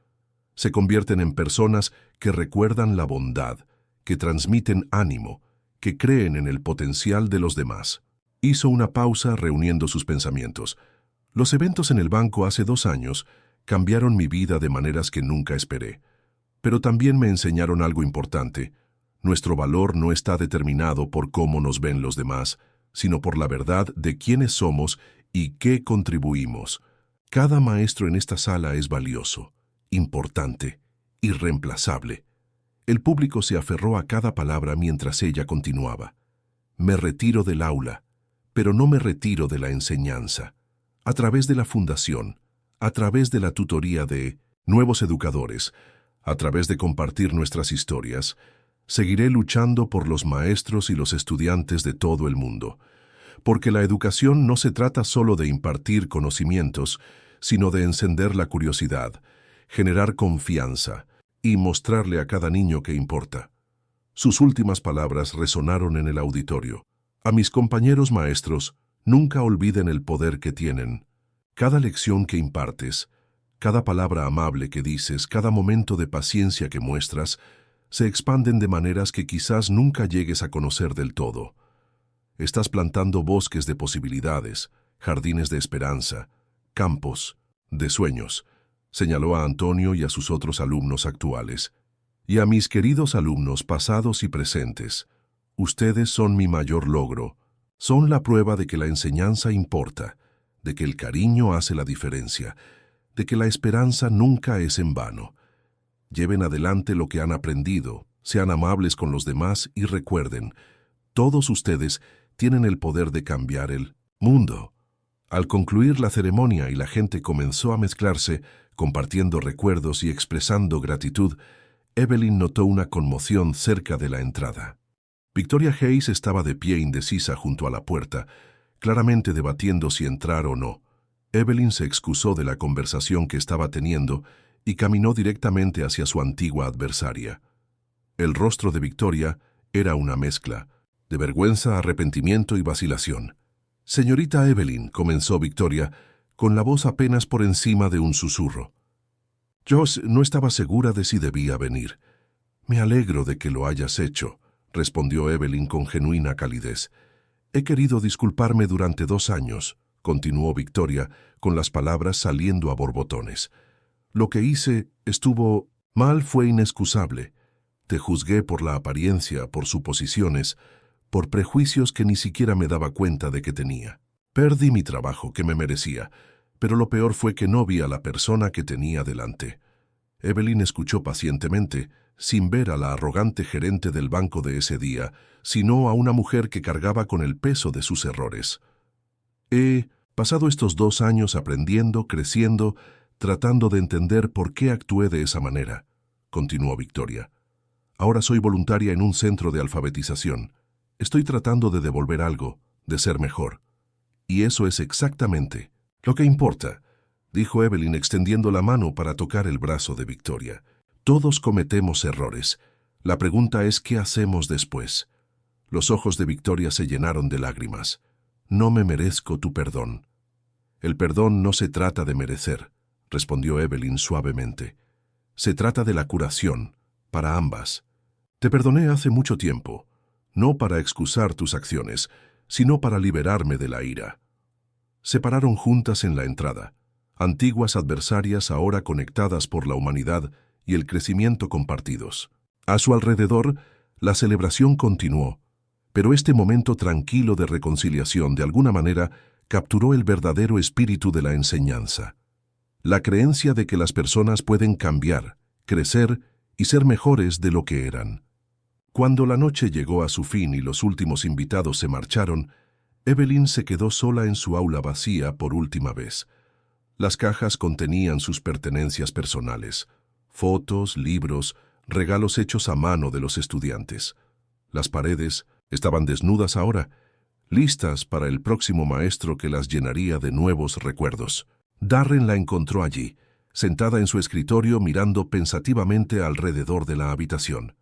S1: Se convierten en personas que recuerdan la bondad, que transmiten ánimo, que creen en el potencial de los demás. Hizo una pausa reuniendo sus pensamientos. Los eventos en el banco hace 2 años cambiaron mi vida de maneras que nunca esperé. Pero también me enseñaron algo importante. Nuestro valor no está determinado por cómo nos ven los demás, sino por la verdad de quiénes somos y qué contribuimos. Cada maestro en esta sala es valioso, importante, irreemplazable. El público se aferró a cada palabra mientras ella continuaba. Me retiro del aula, pero no me retiro de la enseñanza. A través de la fundación, a través de la tutoría de nuevos educadores, a través de compartir nuestras historias, seguiré luchando por los maestros y los estudiantes de todo el mundo, porque la educación no se trata solo de impartir conocimientos, sino de encender la curiosidad, generar confianza y mostrarle a cada niño que importa. Sus últimas palabras resonaron en el auditorio. A mis compañeros maestros, nunca olviden el poder que tienen. Cada lección que impartes, cada palabra amable que dices, cada momento de paciencia que muestras, se expanden de maneras que quizás nunca llegues a conocer del todo. Estás plantando bosques de posibilidades, jardines de esperanza, campos de sueños, señaló a Antonio y a sus otros alumnos actuales. Y a mis queridos alumnos pasados y presentes, ustedes son mi mayor logro. Son la prueba de que la enseñanza importa, de que el cariño hace la diferencia, de que la esperanza nunca es en vano. Lleven adelante lo que han aprendido, sean amables con los demás y recuerden, todos ustedes tienen el poder de cambiar el mundo. Al concluir la ceremonia y la gente comenzó a mezclarse, compartiendo recuerdos y expresando gratitud, Evelyn notó una conmoción cerca de la entrada. Victoria Hayes estaba de pie indecisa junto a la puerta, claramente debatiendo si entrar o no. Evelyn se excusó de la conversación que estaba teniendo y caminó directamente hacia su antigua adversaria. El rostro de Victoria era una mezcla, de vergüenza, arrepentimiento y vacilación. «Señorita Evelyn», comenzó Victoria, con la voz apenas por encima de un susurro. Joss no estaba segura de si debía venir. «Me alegro de que lo hayas hecho», respondió Evelyn con genuina calidez. «He querido disculparme durante 2 años», continuó Victoria, con las palabras saliendo a borbotones. «Lo que hice estuvo mal, fue inexcusable. Te juzgué por la apariencia, por suposiciones, por prejuicios que ni siquiera me daba cuenta de que tenía. Perdí mi trabajo, que me merecía, pero lo peor fue que no vi a la persona que tenía delante». Evelyn escuchó pacientemente, sin ver a la arrogante gerente del banco de ese día, sino a una mujer que cargaba con el peso de sus errores. «He pasado estos 2 años aprendiendo, creciendo, tratando de entender por qué actué de esa manera», continuó Victoria. «Ahora soy voluntaria en un centro de alfabetización. Estoy tratando de devolver algo, de ser mejor. Y eso es exactamente lo que importa», dijo Evelyn extendiendo la mano para tocar el brazo de Victoria. «Todos cometemos errores. La pregunta es ¿qué hacemos después?». Los ojos de Victoria se llenaron de lágrimas. «No me merezco tu perdón». «El perdón no se trata de merecer», respondió Evelyn suavemente. «Se trata de la curación, para ambas. Te perdoné hace mucho tiempo, no para excusar tus acciones, sino para liberarme de la ira». Se pararon juntas en la entrada, antiguas adversarias ahora conectadas por la humanidad y el crecimiento compartidos. A su alrededor, la celebración continuó, pero este momento tranquilo de reconciliación de alguna manera capturó el verdadero espíritu de la enseñanza. La creencia de que las personas pueden cambiar, crecer y ser mejores de lo que eran. Cuando la noche llegó a su fin y los últimos invitados se marcharon, Evelyn se quedó sola en su aula vacía por última vez. Las cajas contenían sus pertenencias personales, fotos, libros, regalos hechos a mano de los estudiantes. Las paredes estaban desnudas ahora, listas para el próximo maestro que las llenaría de nuevos recuerdos. Darren la encontró allí, sentada en su escritorio mirando pensativamente alrededor de la habitación.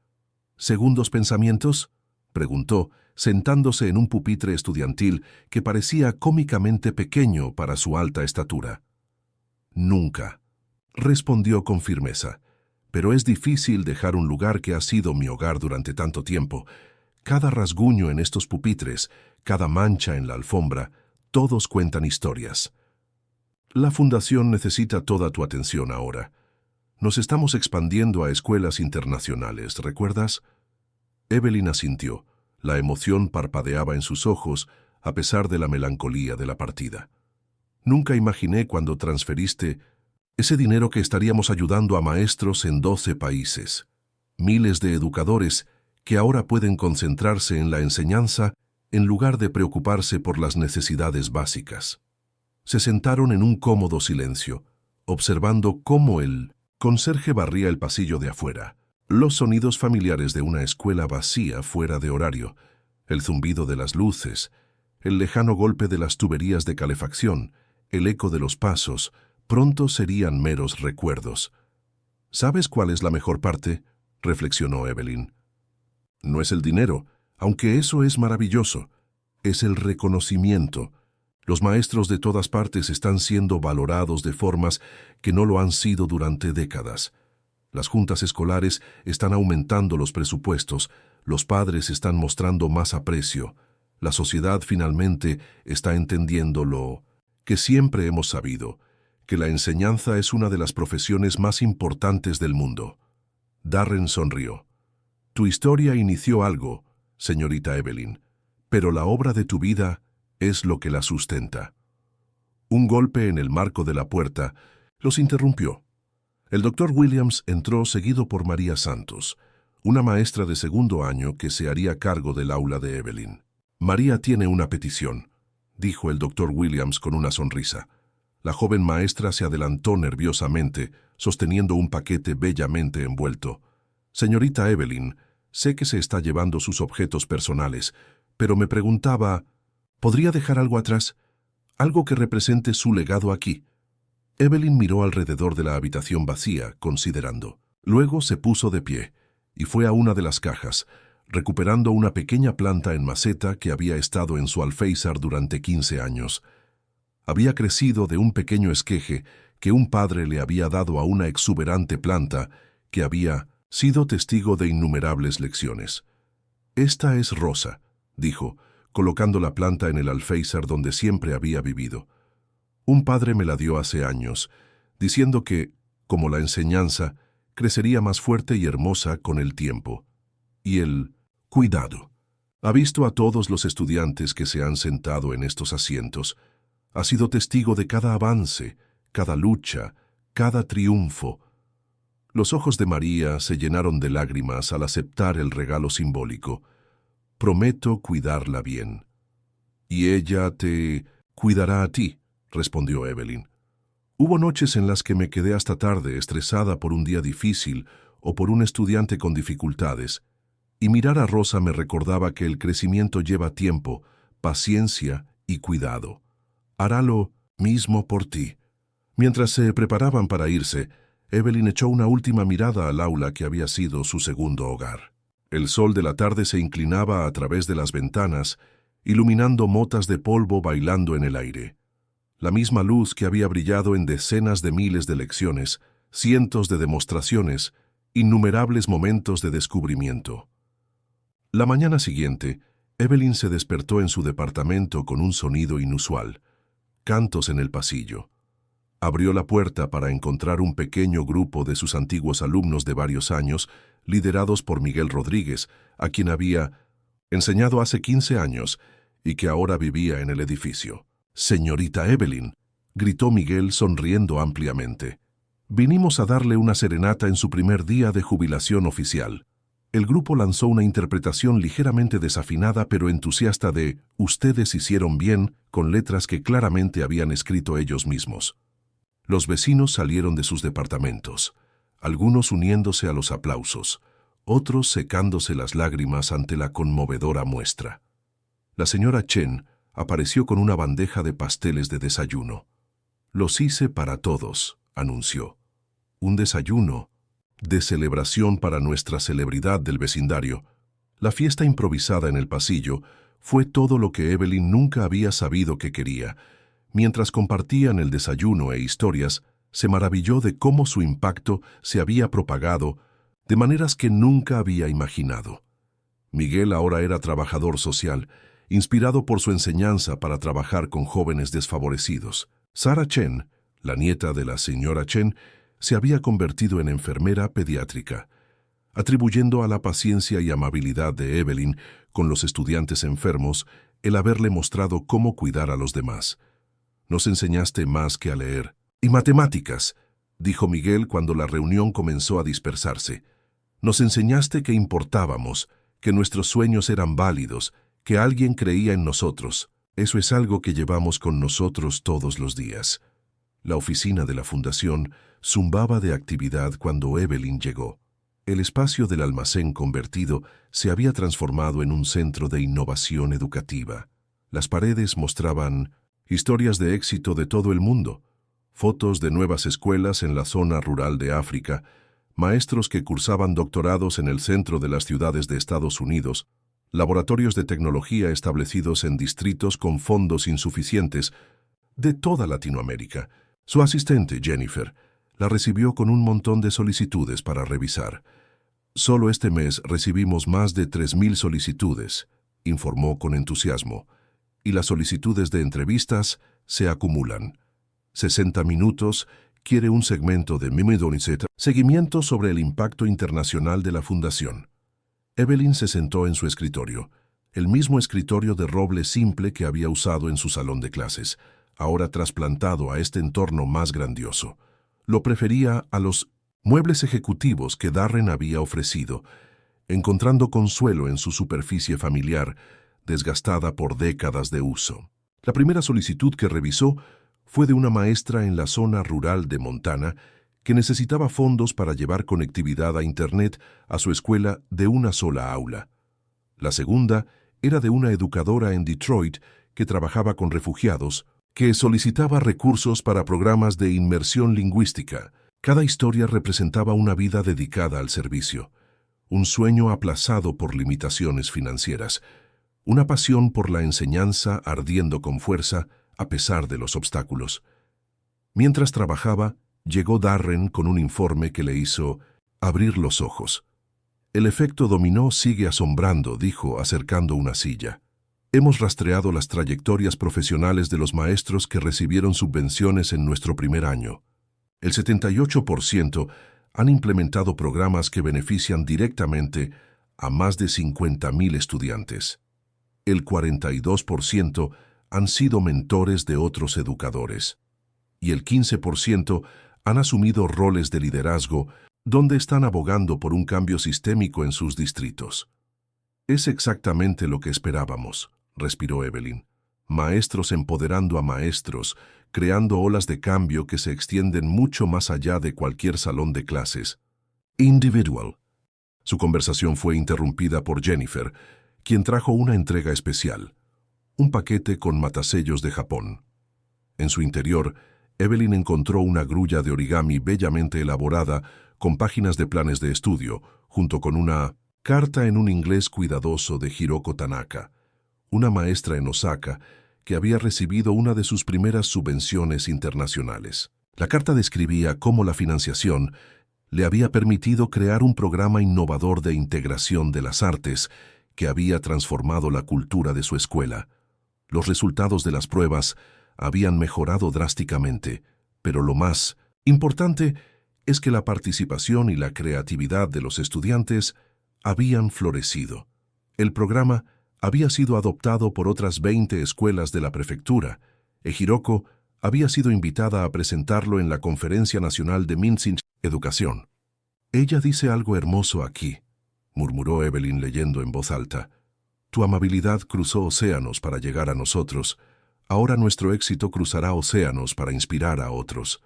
S1: «¿Segundos pensamientos?», preguntó, sentándose en un pupitre estudiantil que parecía cómicamente pequeño para su alta estatura. «Nunca», respondió con firmeza, «pero es difícil dejar un lugar que ha sido mi hogar durante tanto tiempo. Cada rasguño en estos pupitres, cada mancha en la alfombra, todos cuentan historias. La fundación necesita toda tu atención ahora. Nos estamos expandiendo a escuelas internacionales, ¿recuerdas?». Evelyn asintió. La emoción parpadeaba en sus ojos, a pesar de la melancolía de la partida. «Nunca imaginé cuando transferiste ese dinero que estaríamos ayudando a maestros en 12 países. Miles de educadores que ahora pueden concentrarse en la enseñanza en lugar de preocuparse por las necesidades básicas». Se sentaron en un cómodo silencio, observando cómo el conserje barría el pasillo de afuera. Los sonidos familiares de una escuela vacía fuera de horario, el zumbido de las luces, el lejano golpe de las tuberías de calefacción, el eco de los pasos, pronto serían meros recuerdos. «¿Sabes cuál es la mejor parte?», reflexionó Evelyn. «No es el dinero, aunque eso es maravilloso. Es el reconocimiento. Los maestros de todas partes están siendo valorados de formas que no lo han sido durante décadas. Las juntas escolares están aumentando los presupuestos, los padres están mostrando más aprecio. La sociedad finalmente está entendiendo lo que siempre hemos sabido, que la enseñanza es una de las profesiones más importantes del mundo». Darren sonrió. «Tu historia inició algo, señorita Evelyn, pero la obra de tu vida es lo que la sustenta». Un golpe en el marco de la puerta los interrumpió. El doctor Williams entró seguido por María Santos, una maestra de 2º año que se haría cargo del aula de Evelyn. «María tiene una petición», dijo el doctor Williams con una sonrisa. La joven maestra se adelantó nerviosamente, sosteniendo un paquete bellamente envuelto. «Señorita Evelyn, sé que se está llevando sus objetos personales, pero me preguntaba, ¿podría dejar algo atrás? Algo que represente su legado aquí». Evelyn miró alrededor de la habitación vacía, considerando. Luego se puso de pie y fue a una de las cajas, recuperando una pequeña planta en maceta que había estado en su alféizar durante 15 años. Había crecido de un pequeño esqueje que un padre le había dado a una exuberante planta que había sido testigo de innumerables lecciones. «Esta es Rosa», dijo, colocando la planta en el alféizar donde siempre había vivido. «Un padre me la dio hace años, diciendo que, como la enseñanza, crecería más fuerte y hermosa con el tiempo. Y el cuidado. Ha visto a todos los estudiantes que se han sentado en estos asientos. Ha sido testigo de cada avance, cada lucha, cada triunfo». Los ojos de María se llenaron de lágrimas al aceptar el regalo simbólico. «Prometo cuidarla bien». «Y ella te cuidará a ti», respondió Evelyn. «Hubo noches en las que me quedé hasta tarde estresada por un día difícil o por un estudiante con dificultades, y mirar a Rosa me recordaba que el crecimiento lleva tiempo, paciencia y cuidado. Hará lo mismo por ti». Mientras se preparaban para irse, Evelyn echó una última mirada al aula que había sido su segundo hogar. El sol de la tarde se inclinaba a través de las ventanas, iluminando motas de polvo bailando en el aire. La misma luz que había brillado en decenas de miles de lecciones, cientos de demostraciones, innumerables momentos de descubrimiento. La mañana siguiente, Evelyn se despertó en su departamento con un sonido inusual: cantos en el pasillo. Abrió la puerta para encontrar un pequeño grupo de sus antiguos alumnos de varios años, liderados por Miguel Rodríguez, a quien había enseñado hace 15 años y que ahora vivía en el edificio. «Señorita Evelyn», gritó Miguel sonriendo ampliamente. «Vinimos a darle una serenata en su primer día de jubilación oficial». El grupo lanzó una interpretación ligeramente desafinada pero entusiasta de «Ustedes hicieron bien», con letras que claramente habían escrito ellos mismos. Los vecinos salieron de sus departamentos, algunos uniéndose a los aplausos, otros secándose las lágrimas ante la conmovedora muestra. La señora Chen apareció con una bandeja de pasteles de desayuno. «Los hice para todos», anunció. «Un desayuno de celebración para nuestra celebridad del vecindario». La fiesta improvisada en el pasillo fue todo lo que Evelyn nunca había sabido que quería. Mientras compartían el desayuno e historias, se maravilló de cómo su impacto se había propagado de maneras que nunca había imaginado. Miguel ahora era trabajador social, inspirado por su enseñanza para trabajar con jóvenes desfavorecidos. Sarah Chen, la nieta de la señora Chen, se había convertido en enfermera pediátrica, atribuyendo a la paciencia y amabilidad de Evelyn con los estudiantes enfermos el haberle mostrado cómo cuidar a los demás. «Nos enseñaste más que a leer». «Y matemáticas», dijo Miguel cuando la reunión comenzó a dispersarse. «Nos enseñaste que importábamos, que nuestros sueños eran válidos, que alguien creía en nosotros. Eso es algo que llevamos con nosotros todos los días». La oficina de la fundación zumbaba de actividad cuando Evelyn llegó. El espacio del almacén convertido se había transformado en un centro de innovación educativa. Las paredes mostraban historias de éxito de todo el mundo, fotos de nuevas escuelas en la zona rural de África, maestros que cursaban doctorados en el centro de las ciudades de Estados Unidos, laboratorios de tecnología establecidos en distritos con fondos insuficientes de toda Latinoamérica. Su asistente, Jennifer, la recibió con un montón de solicitudes para revisar. «Solo este mes recibimos más de 3,000 solicitudes», informó con entusiasmo. «Y las solicitudes de entrevistas se acumulan. 60 minutos quiere un segmento de Mimi Donizeta. Seguimiento sobre el impacto internacional de la fundación». Evelyn se sentó en su escritorio, el mismo escritorio de roble simple que había usado en su salón de clases, ahora trasplantado a este entorno más grandioso. Lo prefería a los muebles ejecutivos que Darren había ofrecido, encontrando consuelo en su superficie familiar, desgastada por décadas de uso. La primera solicitud que revisó fue de una maestra en la zona rural de Montana que necesitaba fondos para llevar conectividad a Internet a su escuela de una sola aula. La segunda era de una educadora en Detroit que trabajaba con refugiados, que solicitaba recursos para programas de inmersión lingüística. Cada historia representaba una vida dedicada al servicio, un sueño aplazado por limitaciones financieras, una pasión por la enseñanza ardiendo con fuerza a pesar de los obstáculos. Mientras trabajaba, llegó Darren con un informe que le hizo abrir los ojos. El efecto dominó sigue asombrando, dijo, acercando una silla. Hemos rastreado las trayectorias profesionales de los maestros que recibieron subvenciones en nuestro primer año. El 78% han implementado programas que benefician directamente a más de 50,000 estudiantes. El 42% han sido mentores de otros educadores. Y el 15% han asumido roles de liderazgo donde están abogando por un cambio sistémico en sus distritos. Es exactamente lo que esperábamos, respiró Evelyn. Maestros empoderando a maestros, creando olas de cambio que se extienden mucho más allá de cualquier salón de clases. Individual. Su conversación fue interrumpida por Jennifer, quien trajo una entrega especial, un paquete con matasellos de Japón. En su interior, Evelyn encontró una grulla de origami bellamente elaborada con páginas de planes de estudio, junto con una carta en un inglés cuidadoso de Hiroko Tanaka, una maestra en Osaka que había recibido una de sus primeras subvenciones internacionales. La carta describía cómo la financiación le había permitido crear un programa innovador de integración de las artes que había transformado la cultura de su escuela. Los resultados de las pruebas habían mejorado drásticamente, pero lo más importante es que la participación y la creatividad de los estudiantes habían florecido. El programa había sido adoptado por otras 20 escuelas de la prefectura, e Hiroko había sido invitada a presentarlo en la Conferencia Nacional de Minsin Educación. «Ella dice algo hermoso aquí», murmuró Evelyn leyendo en voz alta. «Tu amabilidad cruzó océanos para llegar a nosotros. Ahora nuestro éxito cruzará océanos para inspirar a otros.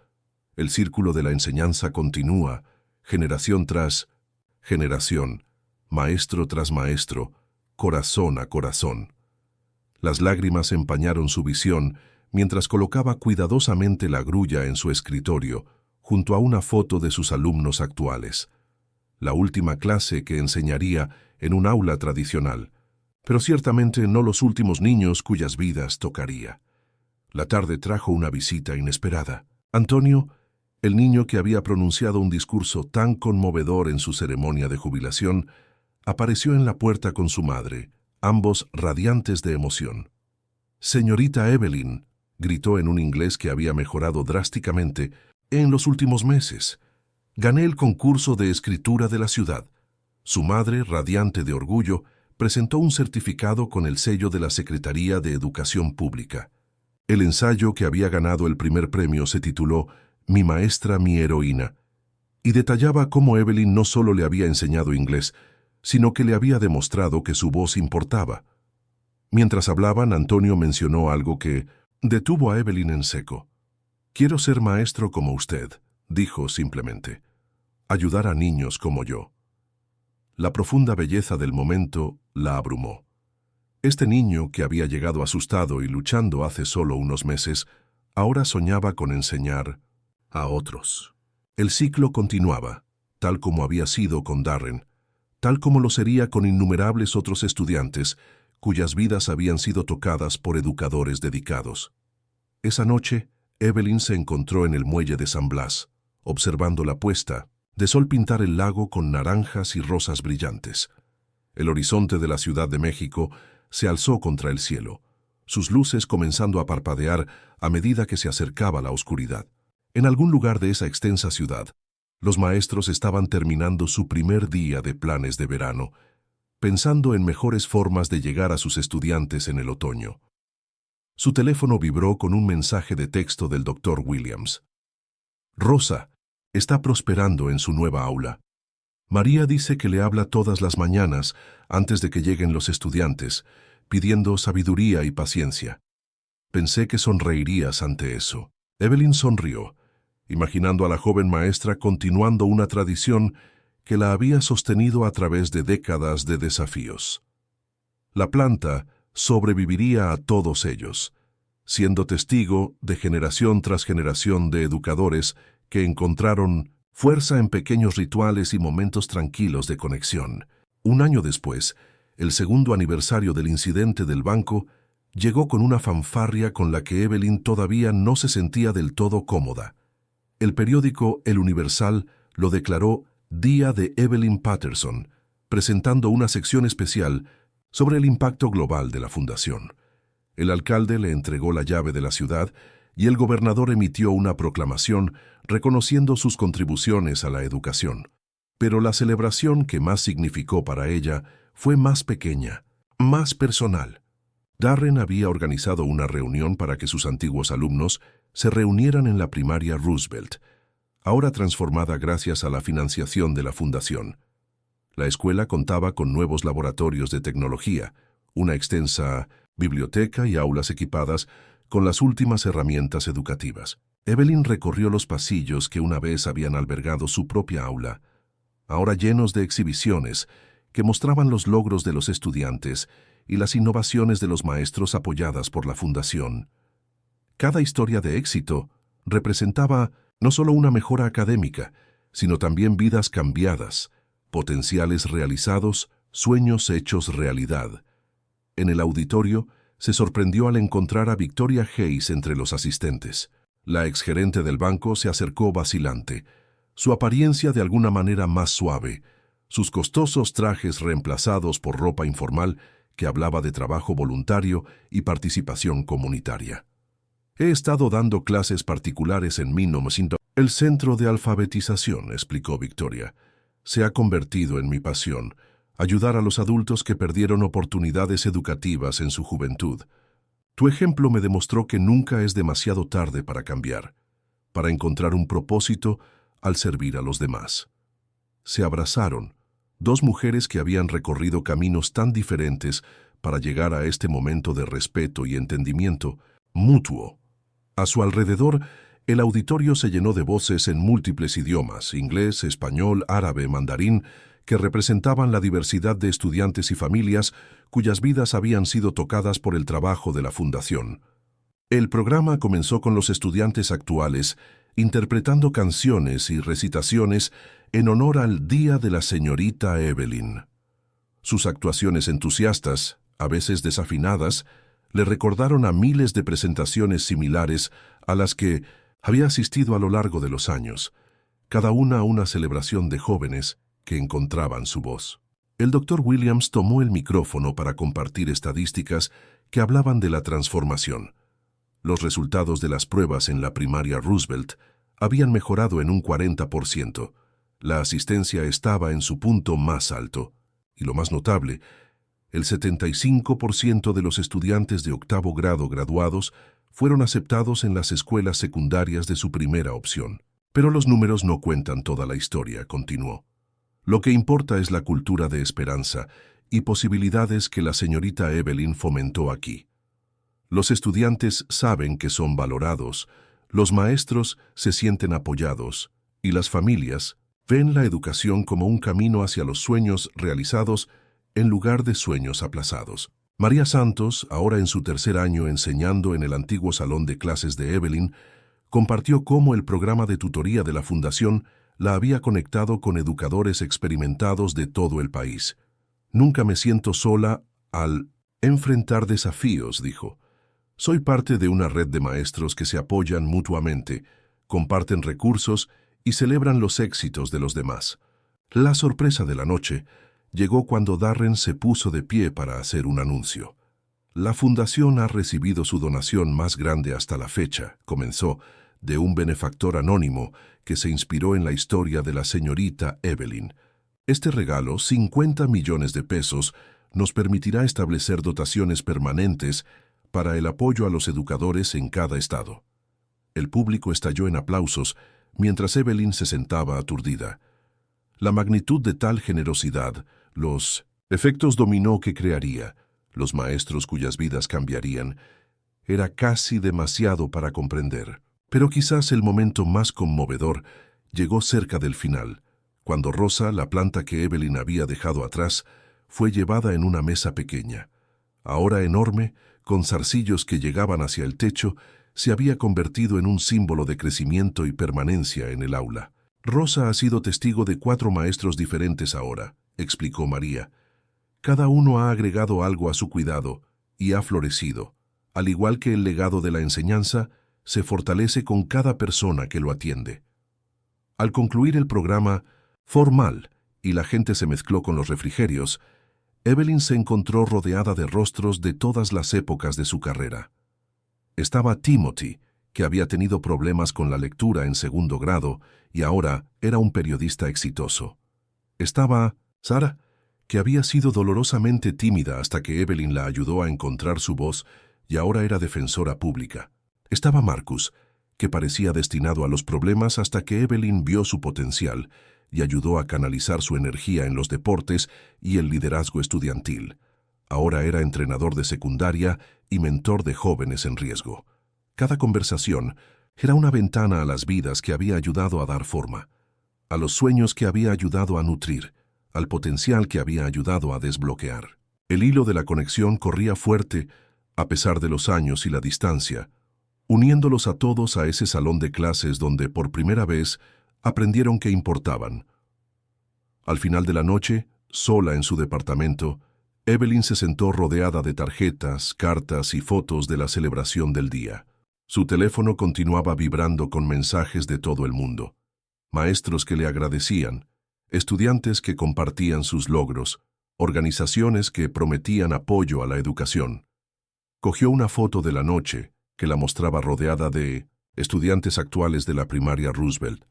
S1: El círculo de la enseñanza continúa, generación tras generación, maestro tras maestro, corazón a corazón». Las lágrimas empañaron su visión mientras colocaba cuidadosamente la grulla en su escritorio, junto a una foto de sus alumnos actuales. La última clase que enseñaría en un aula tradicional, pero ciertamente no los últimos niños cuyas vidas tocaría. La tarde trajo una visita inesperada. Antonio, el niño que había pronunciado un discurso tan conmovedor en su ceremonia de jubilación, apareció en la puerta con su madre, ambos radiantes de emoción. «Señorita Evelyn», gritó en un inglés que había mejorado drásticamente en los últimos meses, «gané el concurso de escritura de la ciudad». Su madre, radiante de orgullo, presentó un certificado con el sello de la Secretaría de Educación Pública. El ensayo que había ganado el primer premio se tituló «Mi maestra, mi heroína», y detallaba cómo Evelyn no solo le había enseñado inglés, sino que le había demostrado que su voz importaba. Mientras hablaban, Antonio mencionó algo que detuvo a Evelyn en seco. «Quiero ser maestro como usted», dijo simplemente. «Ayudar a niños como yo». La profunda belleza del momento la abrumó. Este niño, que había llegado asustado y luchando hace solo unos meses, ahora soñaba con enseñar a otros. El ciclo continuaba, tal como había sido con Darren, tal como lo sería con innumerables otros estudiantes cuyas vidas habían sido tocadas por educadores dedicados. Esa noche, Evelyn se encontró en el muelle de San Blas, observando la puesta de sol pintar el lago con naranjas y rosas brillantes. El horizonte de la Ciudad de México se alzó contra el cielo, sus luces comenzando a parpadear a medida que se acercaba la oscuridad. En algún lugar de esa extensa ciudad, los maestros estaban terminando su primer día de planes de verano, pensando en mejores formas de llegar a sus estudiantes en el otoño. Su teléfono vibró con un mensaje de texto del Dr. Williams. «Rosa está prosperando en su nueva aula. María dice que le habla todas las mañanas antes de que lleguen los estudiantes, pidiendo sabiduría y paciencia. Pensé que sonreirías ante eso». Evelyn sonrió, imaginando a la joven maestra continuando una tradición que la había sostenido a través de décadas de desafíos. La planta sobreviviría a todos ellos, siendo testigo de generación tras generación de educadores que encontraron fuerza en pequeños rituales y momentos tranquilos de conexión. Un año después, el segundo aniversario del incidente del banco llegó con una fanfarria con la que Evelyn todavía no se sentía del todo cómoda. El periódico El Universal lo declaró Día de Evelyn Patterson, presentando una sección especial sobre el impacto global de la fundación. El alcalde le entregó la llave de la ciudad y el gobernador emitió una proclamación reconociendo sus contribuciones a la educación. Pero la celebración que más significó para ella fue más pequeña, más personal. Darren había organizado una reunión para que sus antiguos alumnos se reunieran en la primaria Roosevelt, ahora transformada gracias a la financiación de la fundación. La escuela contaba con nuevos laboratorios de tecnología, una extensa biblioteca y aulas equipadas con las últimas herramientas educativas. Evelyn recorrió los pasillos que una vez habían albergado su propia aula, ahora llenos de exhibiciones que mostraban los logros de los estudiantes y las innovaciones de los maestros apoyadas por la fundación. Cada historia de éxito representaba no solo una mejora académica, sino también vidas cambiadas, potenciales realizados, sueños hechos realidad. En el auditorio, se sorprendió al encontrar a Victoria Hayes entre los asistentes. La exgerente del banco se acercó vacilante, su apariencia de alguna manera más suave, sus costosos trajes reemplazados por ropa informal que hablaba de trabajo voluntario y participación comunitaria. He estado dando clases particulares en Minnesota. El centro de alfabetización, explicó Victoria, se ha convertido en mi pasión, ayudar a los adultos que perdieron oportunidades educativas en su juventud. Tu ejemplo me demostró que nunca es demasiado tarde para cambiar, para encontrar un propósito al servir a los demás. Se abrazaron, dos mujeres que habían recorrido caminos tan diferentes para llegar a este momento de respeto y entendimiento mutuo. A su alrededor, el auditorio se llenó de voces en múltiples idiomas, inglés, español, árabe, mandarín, que representaban la diversidad de estudiantes y familias cuyas vidas habían sido tocadas por el trabajo de la fundación. El programa comenzó con los estudiantes actuales interpretando canciones y recitaciones en honor al Día de la Señorita Evelyn. Sus actuaciones entusiastas, a veces desafinadas, le recordaron a miles de presentaciones similares a las que había asistido a lo largo de los años, cada una celebración de jóvenes que encontraban su voz. El Dr. Williams tomó el micrófono para compartir estadísticas que hablaban de la transformación. Los resultados de las pruebas en la primaria Roosevelt habían mejorado en un 40%. La asistencia estaba en su punto más alto. Y lo más notable, el 75% de los estudiantes de octavo grado graduados fueron aceptados en las escuelas secundarias de su primera opción. Pero los números no cuentan toda la historia, continuó. Lo que importa es la cultura de esperanza y posibilidades que la señorita Evelyn fomentó aquí. Los estudiantes saben que son valorados, los maestros se sienten apoyados y las familias ven la educación como un camino hacia los sueños realizados en lugar de sueños aplazados. María Santos, ahora en su tercer año enseñando en el antiguo salón de clases de Evelyn, compartió cómo el programa de tutoría de la Fundación la había conectado con educadores experimentados de todo el país. Nunca me siento sola al enfrentar desafíos, dijo. Soy parte de una red de maestros que se apoyan mutuamente, comparten recursos y celebran los éxitos de los demás. La sorpresa de la noche llegó cuando Darren se puso de pie para hacer un anuncio. La Fundación ha recibido su donación más grande hasta la fecha, comenzó, de un benefactor anónimo que se inspiró en la historia de la señorita Evelyn. Este regalo, 50 millones de pesos, nos permitirá establecer dotaciones permanentes para el apoyo a los educadores en cada estado. El público estalló en aplausos mientras Evelyn se sentaba aturdida. La magnitud de tal generosidad, los efectos dominó que crearía, los maestros cuyas vidas cambiarían, era casi demasiado para comprender. Pero quizás el momento más conmovedor llegó cerca del final, cuando Rosa, la planta que Evelyn había dejado atrás, fue llevada en una mesa pequeña. Ahora enorme, con zarcillos que llegaban hacia el techo, se había convertido en un símbolo de crecimiento y permanencia en el aula. Rosa ha sido testigo de 4 maestros diferentes ahora, explicó María. Cada uno ha agregado algo a su cuidado y ha florecido. Al igual que el legado de la enseñanza, se fortalece con cada persona que lo atiende. Al concluir el programa formal y la gente se mezcló con los refrigerios, Evelyn se encontró rodeada de rostros de todas las épocas de su carrera. Estaba Timothy, que había tenido problemas con la lectura en segundo grado y ahora era un periodista exitoso. Estaba Sarah, que había sido dolorosamente tímida hasta que Evelyn la ayudó a encontrar su voz y ahora era defensora pública. Estaba Marcus, que parecía destinado a los problemas hasta que Evelyn vio su potencial y ayudó a canalizar su energía en los deportes y el liderazgo estudiantil. Ahora era entrenador de secundaria y mentor de jóvenes en riesgo. Cada conversación era una ventana a las vidas que había ayudado a dar forma, a los sueños que había ayudado a nutrir, al potencial que había ayudado a desbloquear. El hilo de la conexión corría fuerte, a pesar de los años y la distancia, uniéndolos a todos a ese salón de clases donde por primera vez aprendieron que importaban. Al final de la noche, sola en su departamento, Evelyn se sentó rodeada de tarjetas, cartas y fotos de la celebración del día. Su teléfono continuaba vibrando con mensajes de todo el mundo. Maestros que le agradecían, estudiantes que compartían sus logros, organizaciones que prometían apoyo a la educación. Cogió una foto de la noche, que la mostraba rodeada de estudiantes actuales de la primaria Roosevelt.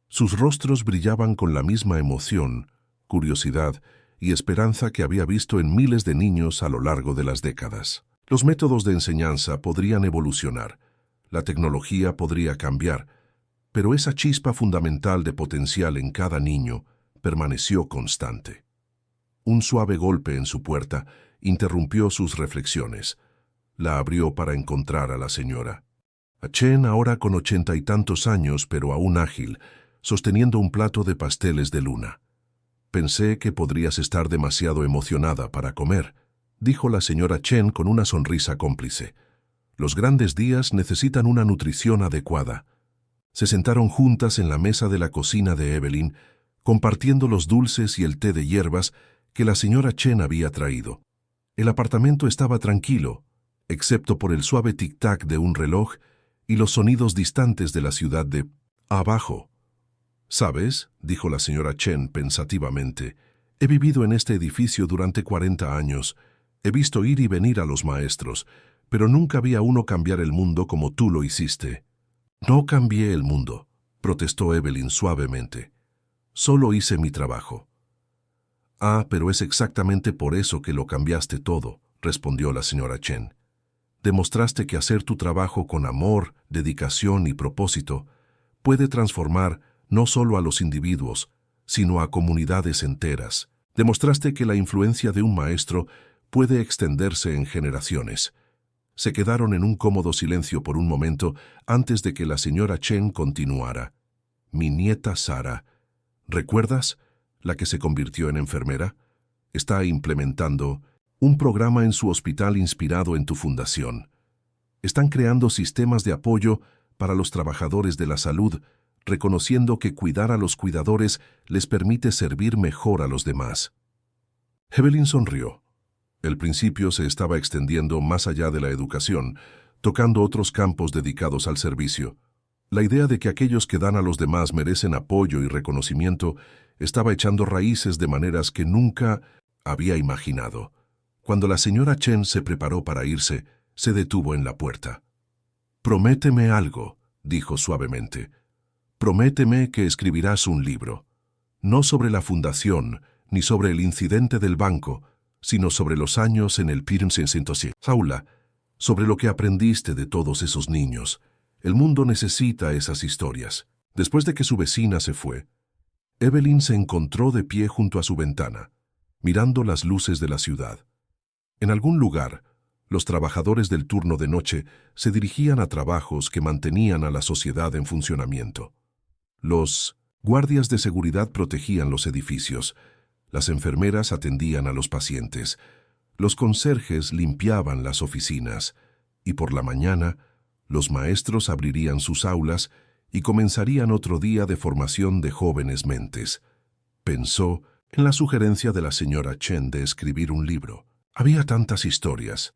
S1: Sus rostros brillaban con la misma emoción, curiosidad y esperanza que había visto en miles de niños a lo largo de las décadas. Los métodos de enseñanza podrían evolucionar, la tecnología podría cambiar, pero esa chispa fundamental de potencial en cada niño permaneció constante. Un suave golpe en su puerta interrumpió sus reflexiones. La abrió para encontrar a la señora Chen, ahora con 80 y tantos años, pero aún ágil, sosteniendo un plato de pasteles de luna. «Pensé que podrías estar demasiado emocionada para comer», dijo la señora Chen con una sonrisa cómplice. «Los grandes días necesitan una nutrición adecuada». Se sentaron juntas en la mesa de la cocina de Evelyn, compartiendo los dulces y el té de hierbas que la señora Chen había traído. El apartamento estaba tranquilo, excepto por el suave tic-tac de un reloj y los sonidos distantes de la ciudad de abajo. «¿Sabes?», dijo la señora Chen pensativamente, «he vivido en este edificio durante 40 años. He visto ir y venir a los maestros, pero nunca vi a uno cambiar el mundo como tú lo hiciste». «No cambié el mundo», protestó Evelyn suavemente. «Solo hice mi trabajo». «Ah, pero es exactamente por eso que lo cambiaste todo», respondió la señora Chen. «Demostraste que hacer tu trabajo con amor, dedicación y propósito puede transformar no solo a los individuos, sino a comunidades enteras. Demostraste que la influencia de un maestro puede extenderse en generaciones». Se quedaron en un cómodo silencio por un momento antes de que la señora Chen continuara. «Mi nieta Sara, ¿recuerdas? La que se convirtió en enfermera. Está implementando un programa en su hospital inspirado en tu fundación. Están creando sistemas de apoyo para los trabajadores de la salud, reconociendo que cuidar a los cuidadores les permite servir mejor a los demás». Evelyn sonrió. El principio se estaba extendiendo más allá de la educación, tocando otros campos dedicados al servicio. La idea de que aquellos que dan a los demás merecen apoyo y reconocimiento estaba echando raíces de maneras que nunca había imaginado. Cuando la señora Chen se preparó para irse, se detuvo en la puerta. «Prométeme algo», dijo suavemente. «Prométeme que escribirás un libro. No sobre la fundación, ni sobre el incidente del banco, sino sobre los años en el Pirm-606 aula, sobre lo que aprendiste de todos esos niños. El mundo necesita esas historias». Después de que su vecina se fue, Evelyn se encontró de pie junto a su ventana, mirando las luces de la ciudad. En algún lugar, los trabajadores del turno de noche se dirigían a trabajos que mantenían a la sociedad en funcionamiento. Los guardias de seguridad protegían los edificios, las enfermeras atendían a los pacientes, los conserjes limpiaban las oficinas, y por la mañana, los maestros abrirían sus aulas y comenzarían otro día de formación de jóvenes mentes. Pensó en la sugerencia de la señora Chen de escribir un libro. Había tantas historias,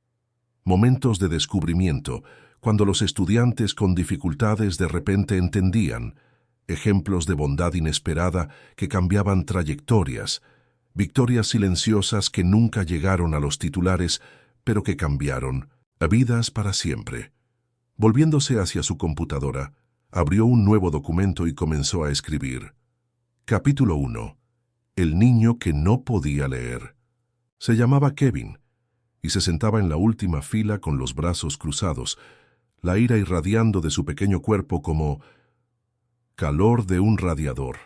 S1: Momentos de descubrimiento, cuando los estudiantes con dificultades de repente entendían, ejemplos de bondad inesperada que cambiaban trayectorias, victorias silenciosas que nunca llegaron a los titulares, pero que cambiaron vidas para siempre. Volviéndose hacia su computadora, abrió un nuevo documento y comenzó a escribir. Capítulo 1. El niño que no podía leer. Se llamaba Kevin, y se sentaba en la última fila con los brazos cruzados, la ira irradiando de su pequeño cuerpo como calor de un radiador.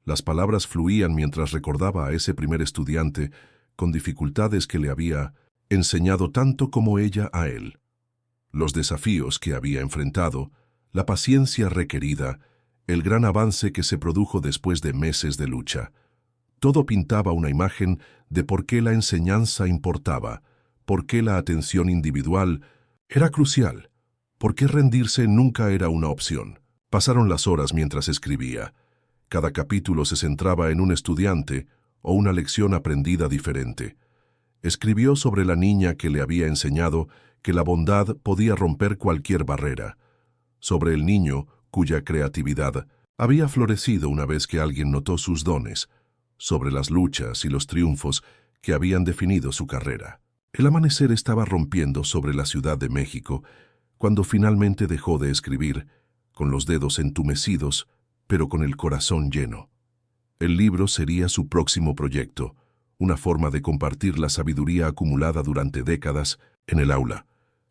S1: Las palabras fluían mientras recordaba a ese primer estudiante con dificultades que le había enseñado tanto como ella a él. Los desafíos que había enfrentado, la paciencia requerida, el gran avance que se produjo después de meses de lucha. Todo pintaba una imagen de por qué la enseñanza importaba, por qué la atención individual era crucial, por qué rendirse nunca era una opción. Pasaron las horas mientras escribía. Cada capítulo se centraba en un estudiante o una lección aprendida diferente. Escribió sobre la niña que le había enseñado que la bondad podía romper cualquier barrera, sobre el niño cuya creatividad había florecido una vez que alguien notó sus dones, sobre las luchas y los triunfos que habían definido su carrera. El amanecer estaba rompiendo sobre la Ciudad de México cuando finalmente dejó de escribir, con los dedos entumecidos, pero con el corazón lleno. El libro sería su próximo proyecto, una forma de compartir la sabiduría acumulada durante décadas en el aula.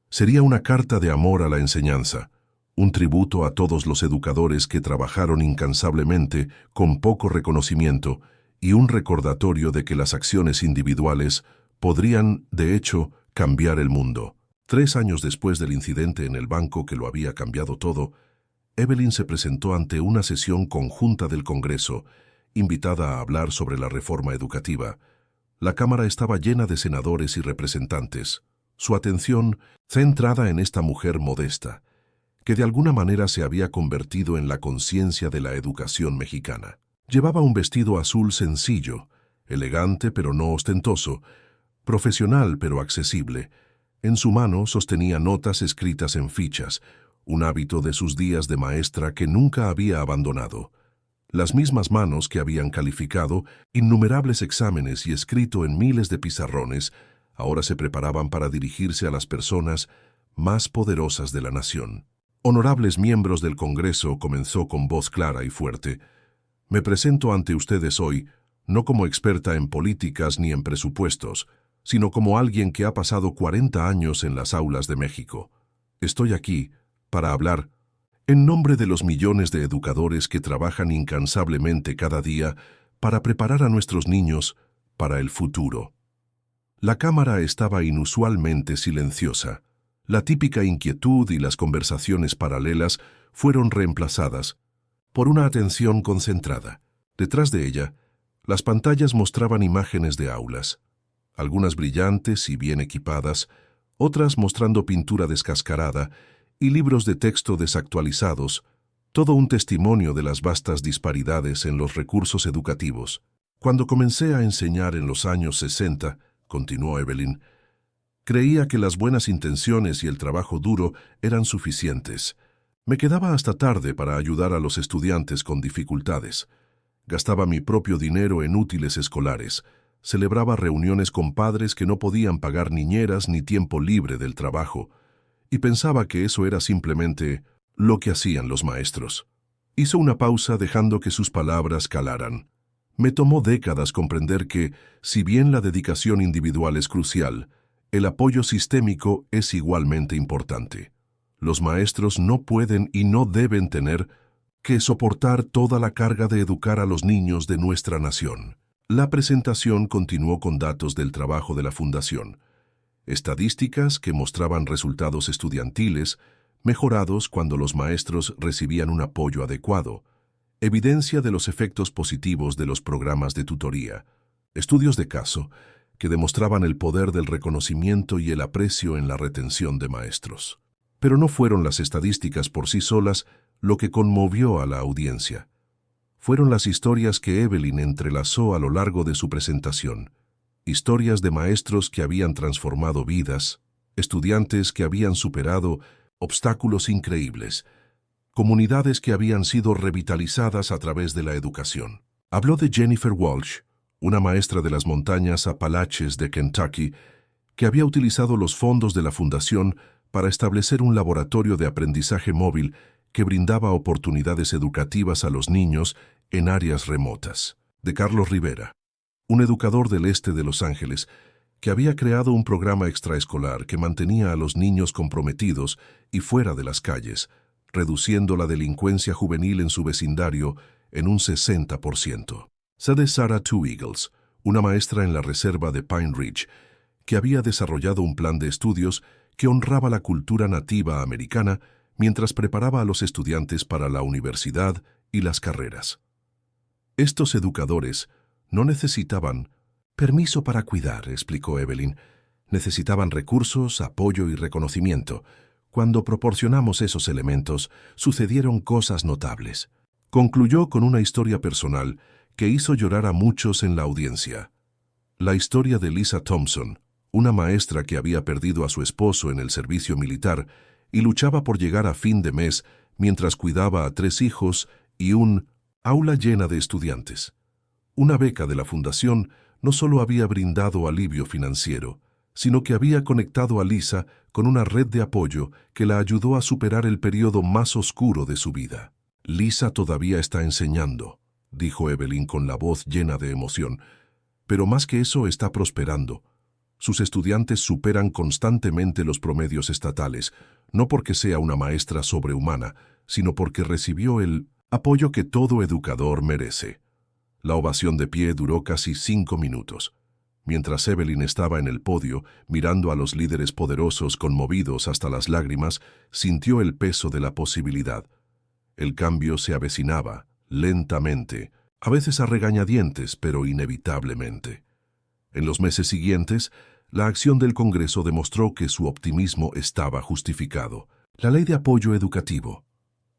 S1: Sería una carta de amor a la enseñanza, un tributo a todos los educadores que trabajaron incansablemente con poco reconocimiento y un recordatorio de que las acciones individuales podrían, de hecho, cambiar el mundo. 3 años después del incidente en el banco que lo había cambiado todo, Evelyn se presentó ante una sesión conjunta del Congreso, invitada a hablar sobre la reforma educativa. La Cámara estaba llena de senadores y representantes. Su atención centrada en esta mujer modesta, que de alguna manera se había convertido en la conciencia de la educación mexicana. Llevaba un vestido azul sencillo, elegante pero no ostentoso, profesional pero accesible. En su mano sostenía notas escritas en fichas, un hábito de sus días de maestra que nunca había abandonado. Las mismas manos que habían calificado innumerables exámenes y escrito en miles de pizarrones, ahora se preparaban para dirigirse a las personas más poderosas de la nación. Honorables miembros del Congreso, comenzó con voz clara y fuerte. Me presento ante ustedes hoy, no como experta en políticas ni en presupuestos, sino como alguien que ha pasado 40 años en las aulas de México. Estoy aquí para hablar en nombre de los millones de educadores que trabajan incansablemente cada día para preparar a nuestros niños para el futuro. La Cámara estaba inusualmente silenciosa. La típica inquietud y las conversaciones paralelas fueron reemplazadas por una atención concentrada. Detrás de ella, las pantallas mostraban imágenes de aulas, algunas brillantes y bien equipadas, otras mostrando pintura descascarada y libros de texto desactualizados, todo un testimonio de las vastas disparidades en los recursos educativos. Cuando comencé a enseñar en los años 60, continuó Evelyn, creía que las buenas intenciones y el trabajo duro eran suficientes. Me quedaba hasta tarde para ayudar a los estudiantes con dificultades. Gastaba mi propio dinero en útiles escolares. Celebraba reuniones con padres que no podían pagar niñeras ni tiempo libre del trabajo, y pensaba que eso era simplemente lo que hacían los maestros. Hizo una pausa dejando que sus palabras calaran. Me tomó décadas comprender que, si bien la dedicación individual es crucial, el apoyo sistémico es igualmente importante. Los maestros no pueden y no deben tener que soportar toda la carga de educar a los niños de nuestra nación. La presentación continuó con datos del trabajo de la Fundación, estadísticas que mostraban resultados estudiantiles mejorados cuando los maestros recibían un apoyo adecuado, evidencia de los efectos positivos de los programas de tutoría, estudios de caso que demostraban el poder del reconocimiento y el aprecio en la retención de maestros. Pero no fueron las estadísticas por sí solas lo que conmovió a la audiencia. Fueron las historias que Evelyn entrelazó a lo largo de su presentación, historias de maestros que habían transformado vidas, estudiantes que habían superado obstáculos increíbles, comunidades que habían sido revitalizadas a través de la educación. Habló de Jennifer Walsh, una maestra de las montañas Apalaches de Kentucky, que había utilizado los fondos de la fundación para establecer un laboratorio de aprendizaje móvil que brindaba oportunidades educativas a los niños en áreas remotas. De Carlos Rivera, un educador del este de Los Ángeles, que había creado un programa extraescolar que mantenía a los niños comprometidos y fuera de las calles, reduciendo la delincuencia juvenil en su vecindario en un 60%. Sé de Sarah Two Eagles, una maestra en la reserva de Pine Ridge, que había desarrollado un plan de estudios que honraba la cultura nativa americana mientras preparaba a los estudiantes para la universidad y las carreras. Estos educadores no necesitaban permiso para cuidar, explicó Evelyn. Necesitaban recursos, apoyo y reconocimiento. Cuando proporcionamos esos elementos, sucedieron cosas notables. Concluyó con una historia personal que hizo llorar a muchos en la audiencia. La historia de Lisa Thompson, una maestra que había perdido a su esposo en el servicio militar y luchaba por llegar a fin de mes mientras cuidaba a 3 hijos y un aula llena de estudiantes. Una beca de la fundación no solo había brindado alivio financiero, sino que había conectado a Lisa con una red de apoyo que la ayudó a superar el periodo más oscuro de su vida. Lisa todavía está enseñando, dijo Evelyn con la voz llena de emoción, pero más que eso está prosperando. Sus estudiantes superan constantemente los promedios estatales, no porque sea una maestra sobrehumana, sino porque recibió el apoyo que todo educador merece. La ovación de pie duró casi 5 minutos. Mientras Evelyn estaba en el podio, mirando a los líderes poderosos conmovidos hasta las lágrimas, sintió el peso de la posibilidad. El cambio se avecinaba, lentamente, a veces a regañadientes, pero inevitablemente. En los meses siguientes, la acción del Congreso demostró que su optimismo estaba justificado. La Ley de Apoyo Educativo.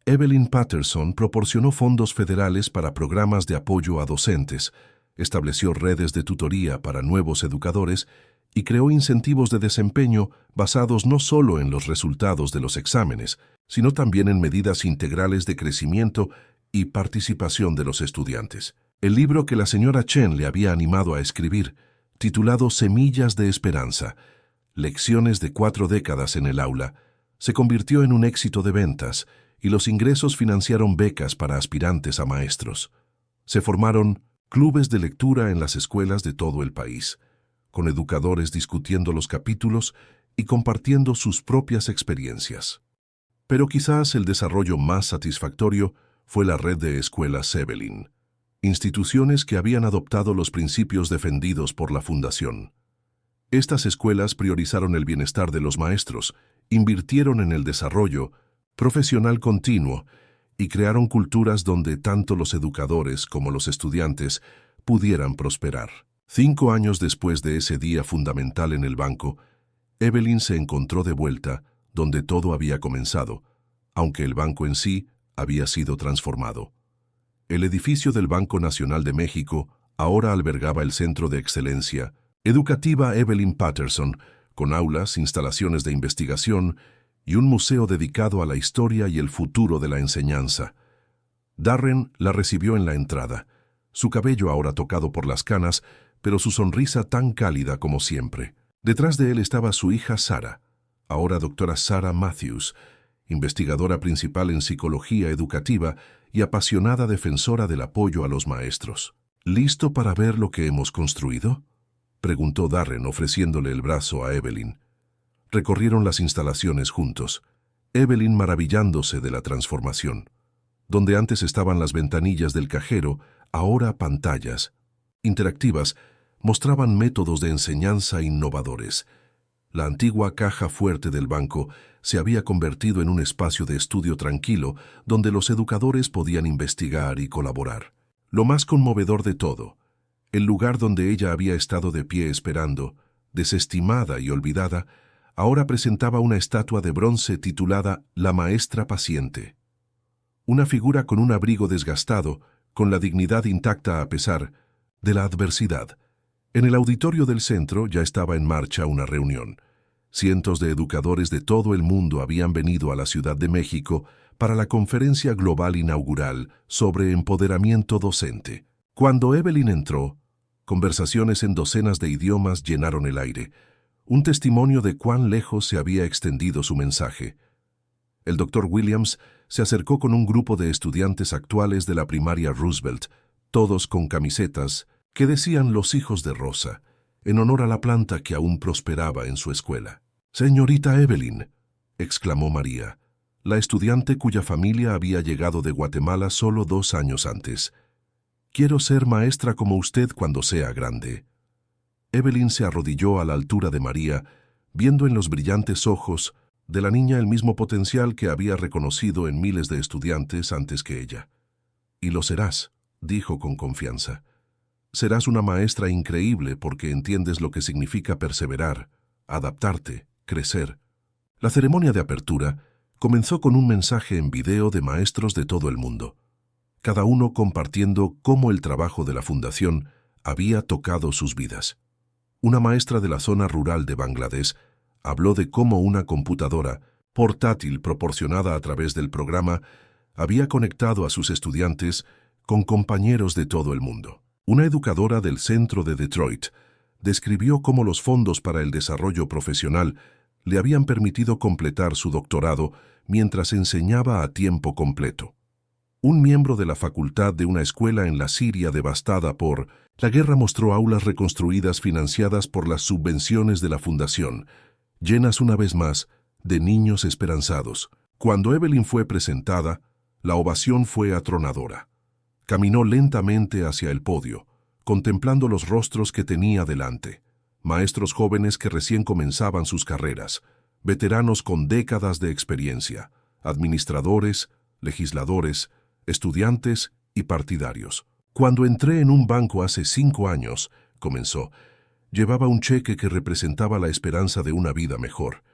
S1: Evelyn Patterson proporcionó fondos federales para programas de apoyo a docentes, estableció redes de tutoría para nuevos educadores y creó incentivos de desempeño basados no solo en los resultados de los exámenes, sino también en medidas integrales de crecimiento y participación de los estudiantes. El libro que la señora Chen le había animado a escribir, titulado Semillas de Esperanza, Lecciones de 4 décadas en el aula, se convirtió en un éxito de ventas y los ingresos financiaron becas para aspirantes a maestros. Se formaron clubes de lectura en las escuelas de todo el país, con educadores discutiendo los capítulos y compartiendo sus propias experiencias. Pero quizás el desarrollo más satisfactorio fue la red de escuelas Evelyn, instituciones que habían adoptado los principios defendidos por la Fundación. Estas escuelas priorizaron el bienestar de los maestros, invirtieron en el desarrollo profesional continuo y crearon culturas donde tanto los educadores como los estudiantes pudieran prosperar. 5 años después de ese día fundamental en el banco, Evelyn se encontró de vuelta donde todo había comenzado, aunque el banco en sí había sido transformado. El edificio del Banco Nacional de México ahora albergaba el Centro de Excelencia Educativa Evelyn Patterson, con aulas, instalaciones de investigación y un museo dedicado a la historia y el futuro de la enseñanza. Darren la recibió en la entrada, su cabello ahora tocado por las canas, pero su sonrisa tan cálida como siempre. Detrás de él estaba su hija Sarah, ahora doctora Sarah Matthews, investigadora principal en psicología educativa y apasionada defensora del apoyo a los maestros. ¿Listo para ver lo que hemos construido?, preguntó Darren ofreciéndole el brazo a Evelyn. Recorrieron las instalaciones juntos, Evelyn maravillándose de la transformación. Donde antes estaban las ventanillas del cajero, ahora pantallas interactivas mostraban métodos de enseñanza innovadores. La antigua caja fuerte del banco se había convertido en un espacio de estudio tranquilo donde los educadores podían investigar y colaborar. Lo más conmovedor de todo, el lugar donde ella había estado de pie esperando, desestimada y olvidada, ahora presentaba una estatua de bronce titulada La Maestra Paciente. Una figura con un abrigo desgastado, con la dignidad intacta a pesar de la adversidad. En el auditorio del centro ya estaba en marcha una reunión. Cientos de educadores de todo el mundo habían venido a la Ciudad de México para la conferencia global inaugural sobre empoderamiento docente. Cuando Evelyn entró, conversaciones en docenas de idiomas llenaron el aire, un testimonio de cuán lejos se había extendido su mensaje. El Dr. Williams se acercó con un grupo de estudiantes actuales de la primaria Roosevelt, todos con camisetas que decían Los hijos de Rosa, en honor a la planta que aún prosperaba en su escuela. «Señorita Evelyn», exclamó María, la estudiante cuya familia había llegado de Guatemala solo 2 años antes. «Quiero ser maestra como usted cuando sea grande». Evelyn se arrodilló a la altura de María, viendo en los brillantes ojos de la niña el mismo potencial que había reconocido en miles de estudiantes antes que ella. «Y lo serás», dijo con confianza. «Serás una maestra increíble porque entiendes lo que significa perseverar, adaptarte, crecer». La ceremonia de apertura comenzó con un mensaje en video de maestros de todo el mundo, cada uno compartiendo cómo el trabajo de la Fundación había tocado sus vidas. Una maestra de la zona rural de Bangladesh habló de cómo una computadora portátil proporcionada a través del programa había conectado a sus estudiantes con compañeros de todo el mundo. Una educadora del centro de Detroit describió cómo los fondos para el desarrollo profesional le habían permitido completar su doctorado mientras enseñaba a tiempo completo. Un miembro de la facultad de una escuela en la Siria devastada por la guerra mostró aulas reconstruidas financiadas por las subvenciones de la Fundación, llenas una vez más de niños esperanzados. Cuando Evelyn fue presentada, la ovación fue atronadora. Caminó lentamente hacia el podio, contemplando los rostros que tenía delante. Maestros jóvenes que recién comenzaban sus carreras, veteranos con décadas de experiencia, administradores, legisladores, estudiantes y partidarios. «Cuando entré en un banco hace 5 años», comenzó, «llevaba un cheque que representaba la esperanza de una vida mejor.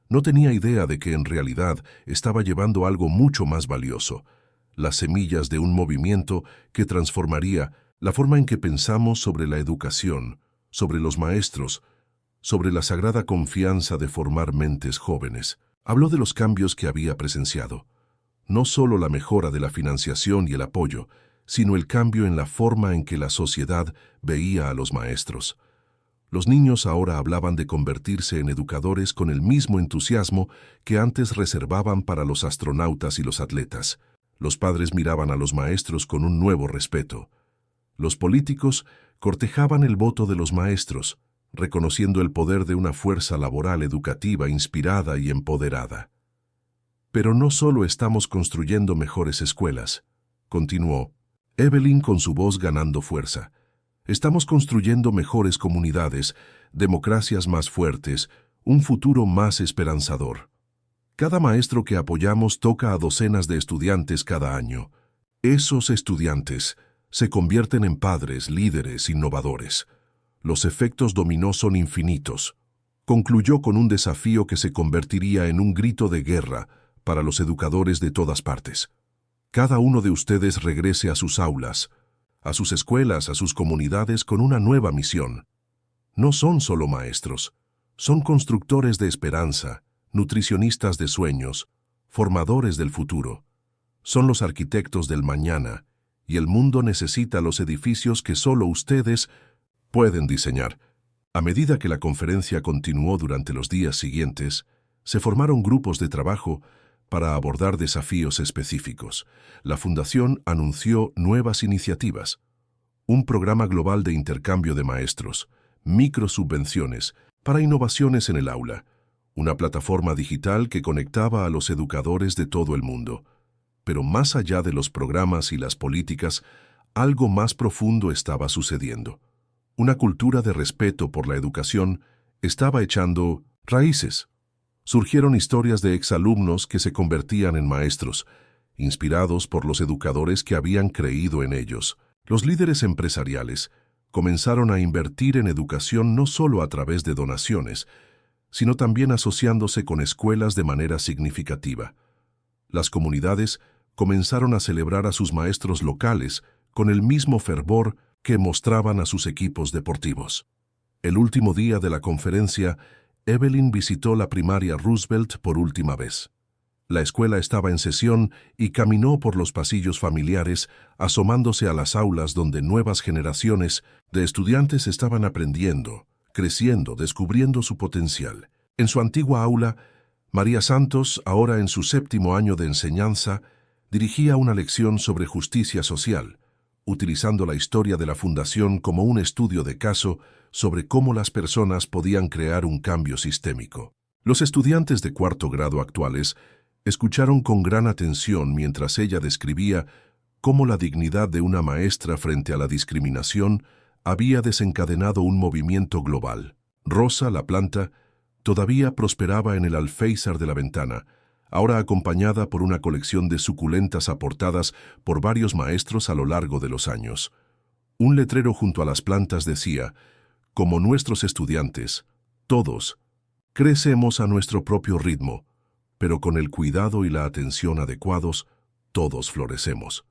S1: No tenía idea de que en realidad estaba llevando algo mucho más valioso, las semillas de un movimiento que transformaría la forma en que pensamos sobre la educación, sobre los maestros, sobre la sagrada confianza de formar mentes jóvenes». Habló de los cambios que había presenciado. No solo la mejora de la financiación y el apoyo, sino el cambio en la forma en que la sociedad veía a los maestros. Los niños ahora hablaban de convertirse en educadores con el mismo entusiasmo que antes reservaban para los astronautas y los atletas. Los padres miraban a los maestros con un nuevo respeto. Los políticos cortejaban el voto de los maestros, reconociendo el poder de una fuerza laboral educativa inspirada y empoderada. «Pero no solo estamos construyendo mejores escuelas», continuó Evelyn con su voz ganando fuerza. «Estamos construyendo mejores comunidades, democracias más fuertes, un futuro más esperanzador. Cada maestro que apoyamos toca a docenas de estudiantes cada año. Esos estudiantes se convierten en padres, líderes, innovadores. Los efectos dominó son infinitos». Concluyó con un desafío que se convertiría en un grito de guerra para los educadores de todas partes. «Cada uno de ustedes regrese a sus aulas, a sus escuelas, a sus comunidades con una nueva misión. No son solo maestros, son constructores de esperanza, nutricionistas de sueños, formadores del futuro. Son los arquitectos del mañana, y el mundo necesita los edificios que solo ustedes pueden diseñar». A medida que la conferencia continuó durante los días siguientes, se formaron grupos de trabajo para abordar desafíos específicos. La Fundación anunció nuevas iniciativas: un programa global de intercambio de maestros, microsubvenciones para innovaciones en el aula, una plataforma digital que conectaba a los educadores de todo el mundo. Pero más allá de los programas y las políticas, algo más profundo estaba sucediendo. Una cultura de respeto por la educación estaba echando raíces. Surgieron historias de exalumnos que se convertían en maestros, inspirados por los educadores que habían creído en ellos. Los líderes empresariales comenzaron a invertir en educación no solo a través de donaciones, sino también asociándose con escuelas de manera significativa. Las comunidades comenzaron a celebrar a sus maestros locales con el mismo fervor que mostraban a sus equipos deportivos. El último día de la conferencia, Evelyn visitó la primaria Roosevelt por última vez. La escuela estaba en sesión y caminó por los pasillos familiares, asomándose a las aulas donde nuevas generaciones de estudiantes estaban aprendiendo, creciendo, descubriendo su potencial. En su antigua aula, María Santos, ahora en su 7º año de enseñanza, dirigía una lección sobre justicia social, utilizando la historia de la Fundación como un estudio de caso sobre cómo las personas podían crear un cambio sistémico. Los estudiantes de 4º grado actuales escucharon con gran atención mientras ella describía cómo la dignidad de una maestra frente a la discriminación había desencadenado un movimiento global. Rosa, la planta, todavía prosperaba en el alféizar de la ventana, ahora acompañada por una colección de suculentas aportadas por varios maestros a lo largo de los años. Un letrero junto a las plantas decía: como nuestros estudiantes, todos, crecemos a nuestro propio ritmo, pero con el cuidado y la atención adecuados, todos florecemos.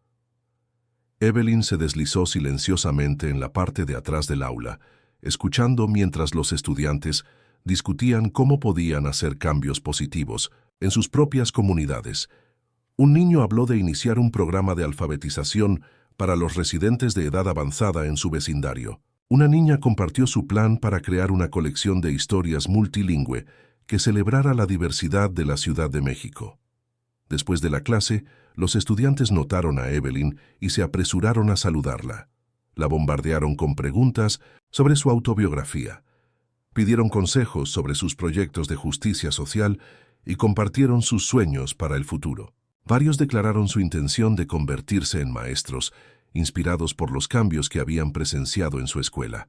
S1: Evelyn se deslizó silenciosamente en la parte de atrás del aula, escuchando mientras los estudiantes discutían cómo podían hacer cambios positivos en sus propias comunidades. Un niño habló de iniciar un programa de alfabetización para los residentes de edad avanzada en su vecindario. Una niña compartió su plan para crear una colección de historias multilingüe que celebrara la diversidad de la Ciudad de México. Después de la clase, los estudiantes notaron a Evelyn y se apresuraron a saludarla. La bombardearon con preguntas sobre su autobiografía. Pidieron consejos sobre sus proyectos de justicia social y compartieron sus sueños para el futuro. Varios declararon su intención de convertirse en maestros, inspirados por los cambios que habían presenciado en su escuela.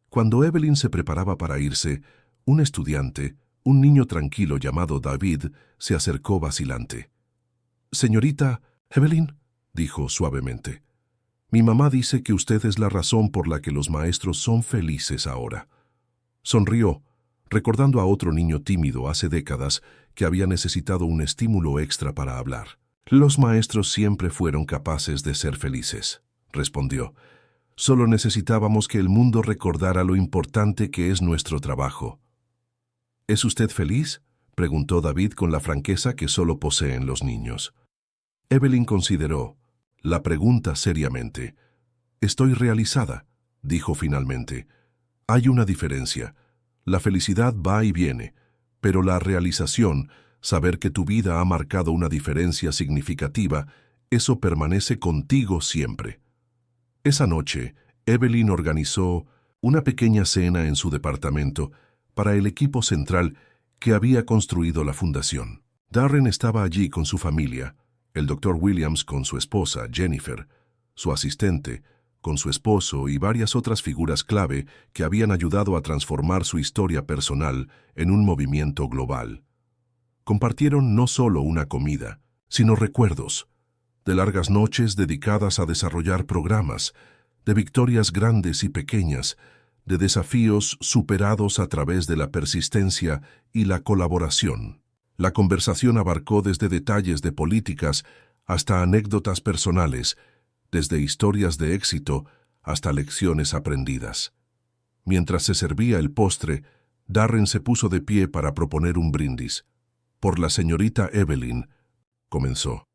S1: Cuando Evelyn se preparaba para irse, un estudiante, un niño tranquilo llamado David, se acercó vacilante. «Señorita Evelyn», dijo suavemente, «mi mamá dice que usted es la razón por la que los maestros son felices ahora». Sonrió, recordando a otro niño tímido hace décadas que había necesitado un estímulo extra para hablar. «Los maestros siempre fueron capaces de ser felices», respondió. «Solo necesitábamos que el mundo recordara lo importante que es nuestro trabajo». «¿Es usted feliz?», preguntó David con la franqueza que solo poseen los niños. Evelyn consideró la pregunta seriamente. «Estoy realizada», dijo finalmente. «Hay una diferencia. La felicidad va y viene, pero la realización, saber que tu vida ha marcado una diferencia significativa, eso permanece contigo siempre». Esa noche, Evelyn organizó una pequeña cena en su departamento para el equipo central que había construido la fundación. Darren estaba allí con su familia, el Dr. Williams con su esposa, Jennifer, su asistente, con su esposo y varias otras figuras clave que habían ayudado a transformar su historia personal en un movimiento global. Compartieron no solo una comida, sino recuerdos, de largas noches dedicadas a desarrollar programas, de victorias grandes y pequeñas, de desafíos superados a través de la persistencia y la colaboración. La conversación abarcó desde detalles de políticas hasta anécdotas personales, desde historias de éxito hasta lecciones aprendidas. Mientras se servía el postre, Darren se puso de pie para proponer un brindis. «Por la señorita Evelyn», comenzó,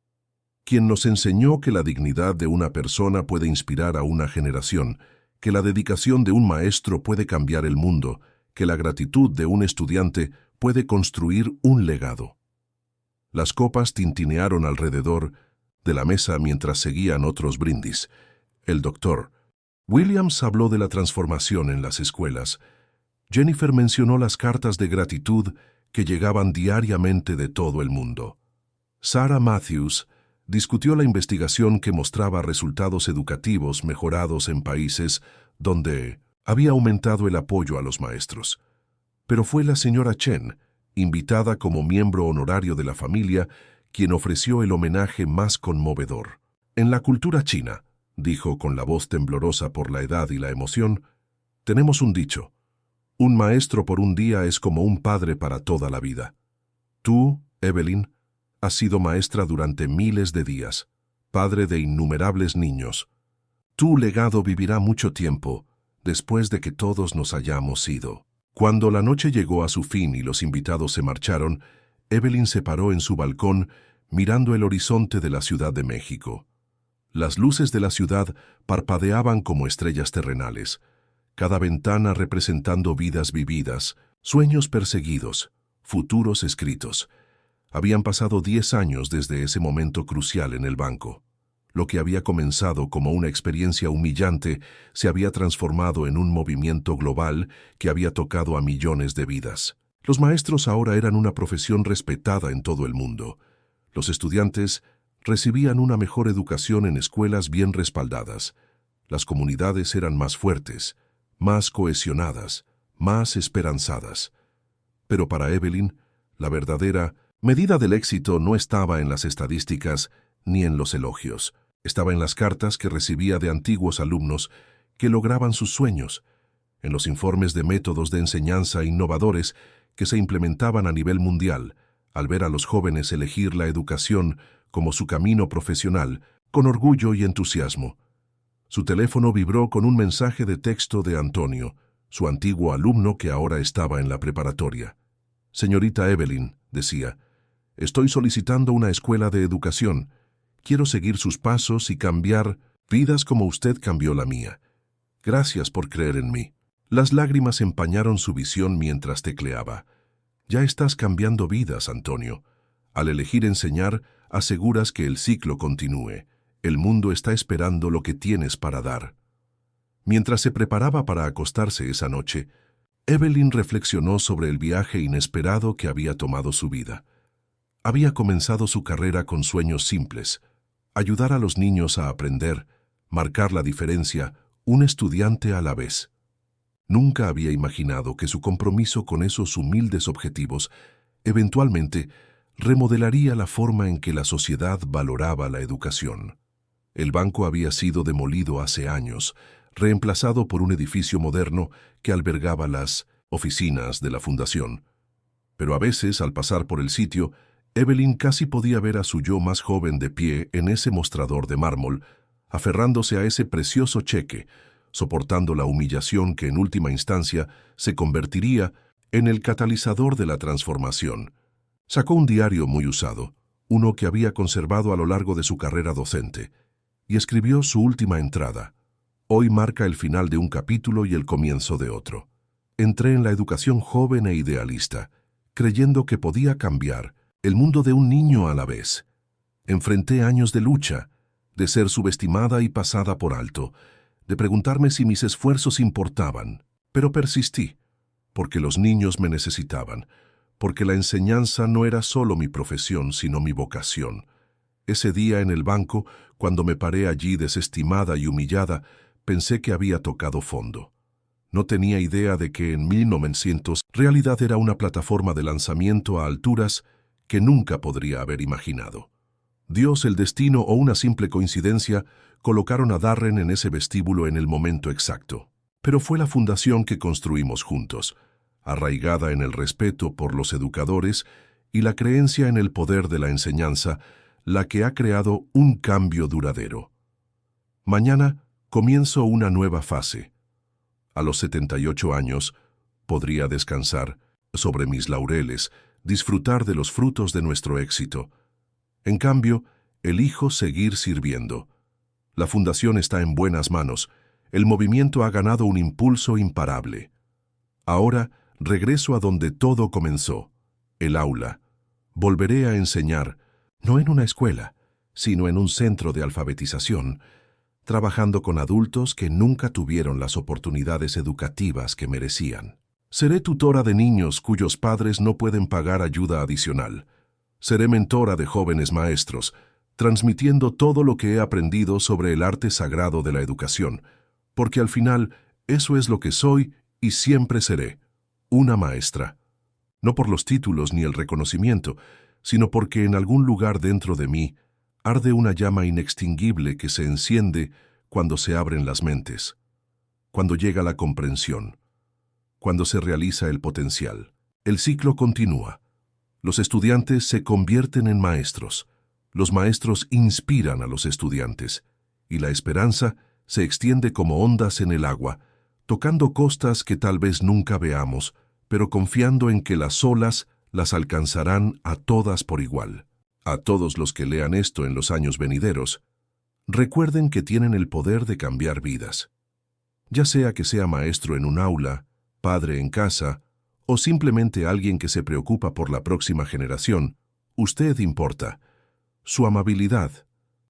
S1: «quien nos enseñó que la dignidad de una persona puede inspirar a una generación, que la dedicación de un maestro puede cambiar el mundo, que la gratitud de un estudiante puede construir un legado». Las copas tintinearon alrededor de la mesa mientras seguían otros brindis. El Dr. Williams habló de la transformación en las escuelas. Jennifer mencionó las cartas de gratitud que llegaban diariamente de todo el mundo. Sarah Matthews discutió la investigación que mostraba resultados educativos mejorados en países donde había aumentado el apoyo a los maestros. Pero fue la señora Chen, invitada como miembro honorario de la familia, quien ofreció el homenaje más conmovedor. «En la cultura china», dijo con la voz temblorosa por la edad y la emoción, «tenemos un dicho: un maestro por un día es como un padre para toda la vida. Tú, Evelyn, has sido maestra durante miles de días, padre de innumerables niños. Tu legado vivirá mucho tiempo después de que todos nos hayamos ido». Cuando la noche llegó a su fin y los invitados se marcharon, Evelyn se paró en su balcón mirando el horizonte de la Ciudad de México. Las luces de la ciudad parpadeaban como estrellas terrenales, cada ventana representando vidas vividas, sueños perseguidos, futuros escritos. Habían pasado 10 años desde ese momento crucial en el banco. Lo que había comenzado como una experiencia humillante se había transformado en un movimiento global que había tocado a millones de vidas. Los maestros ahora eran una profesión respetada en todo el mundo. Los estudiantes recibían una mejor educación en escuelas bien respaldadas. Las comunidades eran más fuertes, más cohesionadas, más esperanzadas. Pero para Evelyn, la verdadera medida del éxito no estaba en las estadísticas ni en los elogios. Estaba en las cartas que recibía de antiguos alumnos que lograban sus sueños, en los informes de métodos de enseñanza innovadores que se implementaban a nivel mundial, al ver a los jóvenes elegir la educación como su camino profesional, con orgullo y entusiasmo. Su teléfono vibró con un mensaje de texto de Antonio, su antiguo alumno que ahora estaba en la preparatoria. «Señorita Evelyn», decía, «estoy solicitando una escuela de educación. Quiero seguir sus pasos y cambiar vidas como usted cambió la mía. Gracias por creer en mí». Las lágrimas empañaron su visión mientras tecleaba. «Ya estás cambiando vidas, Antonio. Al elegir enseñar, aseguras que el ciclo continúe. El mundo está esperando lo que tienes para dar». Mientras se preparaba para acostarse esa noche, Evelyn reflexionó sobre el viaje inesperado que había tomado su vida. Había comenzado su carrera con sueños simples: ayudar a los niños a aprender, marcar la diferencia, un estudiante a la vez. Nunca había imaginado que su compromiso con esos humildes objetivos eventualmente remodelaría la forma en que la sociedad valoraba la educación. El banco había sido demolido hace años, reemplazado por un edificio moderno que albergaba las oficinas de la fundación. Pero a veces, al pasar por el sitio, Evelyn casi podía ver a su yo más joven de pie en ese mostrador de mármol, aferrándose a ese precioso cheque, soportando la humillación que en última instancia se convertiría en el catalizador de la transformación. Sacó un diario muy usado, uno que había conservado a lo largo de su carrera docente, y escribió su última entrada. Hoy marca el final de un capítulo y el comienzo de otro. Entré en la educación joven e idealista, creyendo que podía cambiar el mundo de un niño a la vez. Enfrenté años de lucha, de ser subestimada y pasada por alto, de preguntarme si mis esfuerzos importaban, pero persistí, porque los niños me necesitaban, porque la enseñanza no era solo mi profesión, sino mi vocación. Ese día en el banco, cuando me paré allí desestimada y humillada, pensé que había tocado fondo. No tenía idea de que en 1900 realidad era una plataforma de lanzamiento a alturas que nunca podría haber imaginado. Dios, el destino o una simple coincidencia colocaron a Darren en ese vestíbulo en el momento exacto. Pero fue la fundación que construimos juntos, arraigada en el respeto por los educadores y la creencia en el poder de la enseñanza, la que ha creado un cambio duradero. Mañana comienzo una nueva fase. A los 78 años, podría descansar sobre mis laureles, disfrutar de los frutos de nuestro éxito. En cambio, elijo seguir sirviendo. La fundación está en buenas manos. El movimiento ha ganado un impulso imparable. Ahora regreso a donde todo comenzó, el aula. Volveré a enseñar, no en una escuela, sino en un centro de alfabetización, trabajando con adultos que nunca tuvieron las oportunidades educativas que merecían. Seré tutora de niños cuyos padres no pueden pagar ayuda adicional. Seré mentora de jóvenes maestros, transmitiendo todo lo que he aprendido sobre el arte sagrado de la educación, porque al final eso es lo que soy y siempre seré, una maestra. No por los títulos ni el reconocimiento, sino porque en algún lugar dentro de mí arde una llama inextinguible que se enciende cuando se abren las mentes, cuando llega la comprensión, cuando se realiza el potencial. El ciclo continúa. Los estudiantes se convierten en maestros. Los maestros inspiran a los estudiantes, y la esperanza se extiende como ondas en el agua, tocando costas que tal vez nunca veamos, pero confiando en que las olas las alcanzarán a todas por igual. A todos los que lean esto en los años venideros, recuerden que tienen el poder de cambiar vidas. Ya sea que sea maestro en un aula, padre en casa, o simplemente alguien que se preocupa por la próxima generación, usted importa. Su amabilidad,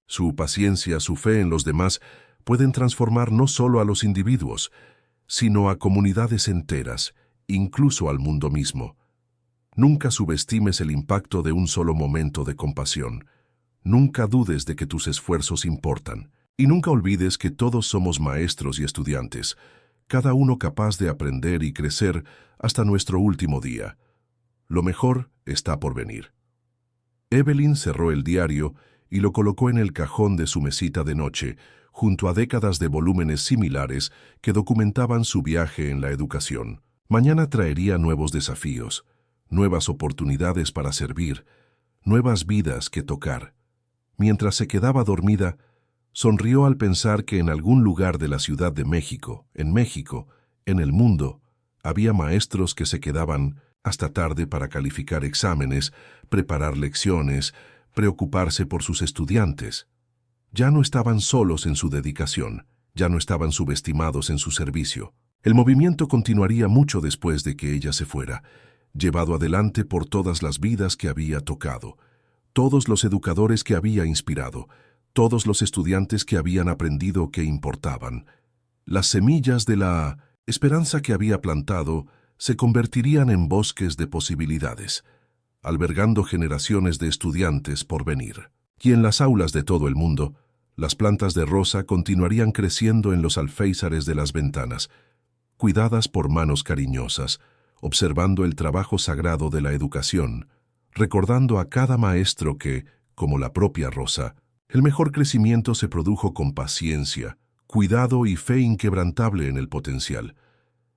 S1: su paciencia, su fe en los demás pueden transformar no solo a los individuos, sino a comunidades enteras, incluso al mundo mismo. Nunca subestimes el impacto de un solo momento de compasión. Nunca dudes de que tus esfuerzos importan. Y nunca olvides que todos somos maestros y estudiantes, cada uno capaz de aprender y crecer hasta nuestro último día. Lo mejor está por venir. Evelyn cerró el diario y lo colocó en el cajón de su mesita de noche, junto a décadas de volúmenes similares que documentaban su viaje en la educación. Mañana traería nuevos desafíos, nuevas oportunidades para servir, nuevas vidas que tocar. Mientras se quedaba dormida, sonrió al pensar que en algún lugar de la Ciudad de México, en el mundo, había maestros que se quedaban hasta tarde para calificar exámenes, preparar lecciones, preocuparse por sus estudiantes. Ya no estaban solos en su dedicación, ya no estaban subestimados en su servicio. El movimiento continuaría mucho después de que ella se fuera, llevado adelante por todas las vidas que había tocado, todos los educadores que había inspirado, todos los estudiantes que habían aprendido que importaban. Las semillas de la esperanza que había plantado se convertirían en bosques de posibilidades, albergando generaciones de estudiantes por venir. Y en las aulas de todo el mundo, las plantas de rosa continuarían creciendo en los alféizares de las ventanas, cuidadas por manos cariñosas, observando el trabajo sagrado de la educación, recordando a cada maestro que, como la propia rosa, el mejor crecimiento se produjo con paciencia, cuidado y fe inquebrantable en el potencial.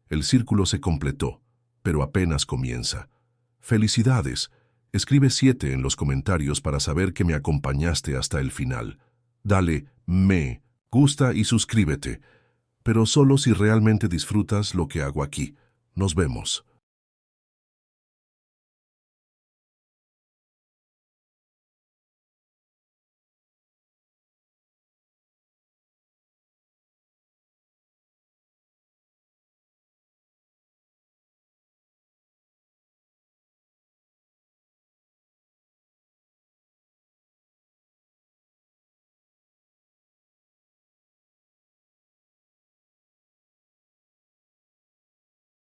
S1: El círculo se completó, pero apenas comienza. ¡Felicidades! Escribe 7 en los comentarios para saber que me acompañaste hasta el final. Dale me gusta y suscríbete, pero solo si realmente disfrutas lo que hago aquí. Nos vemos.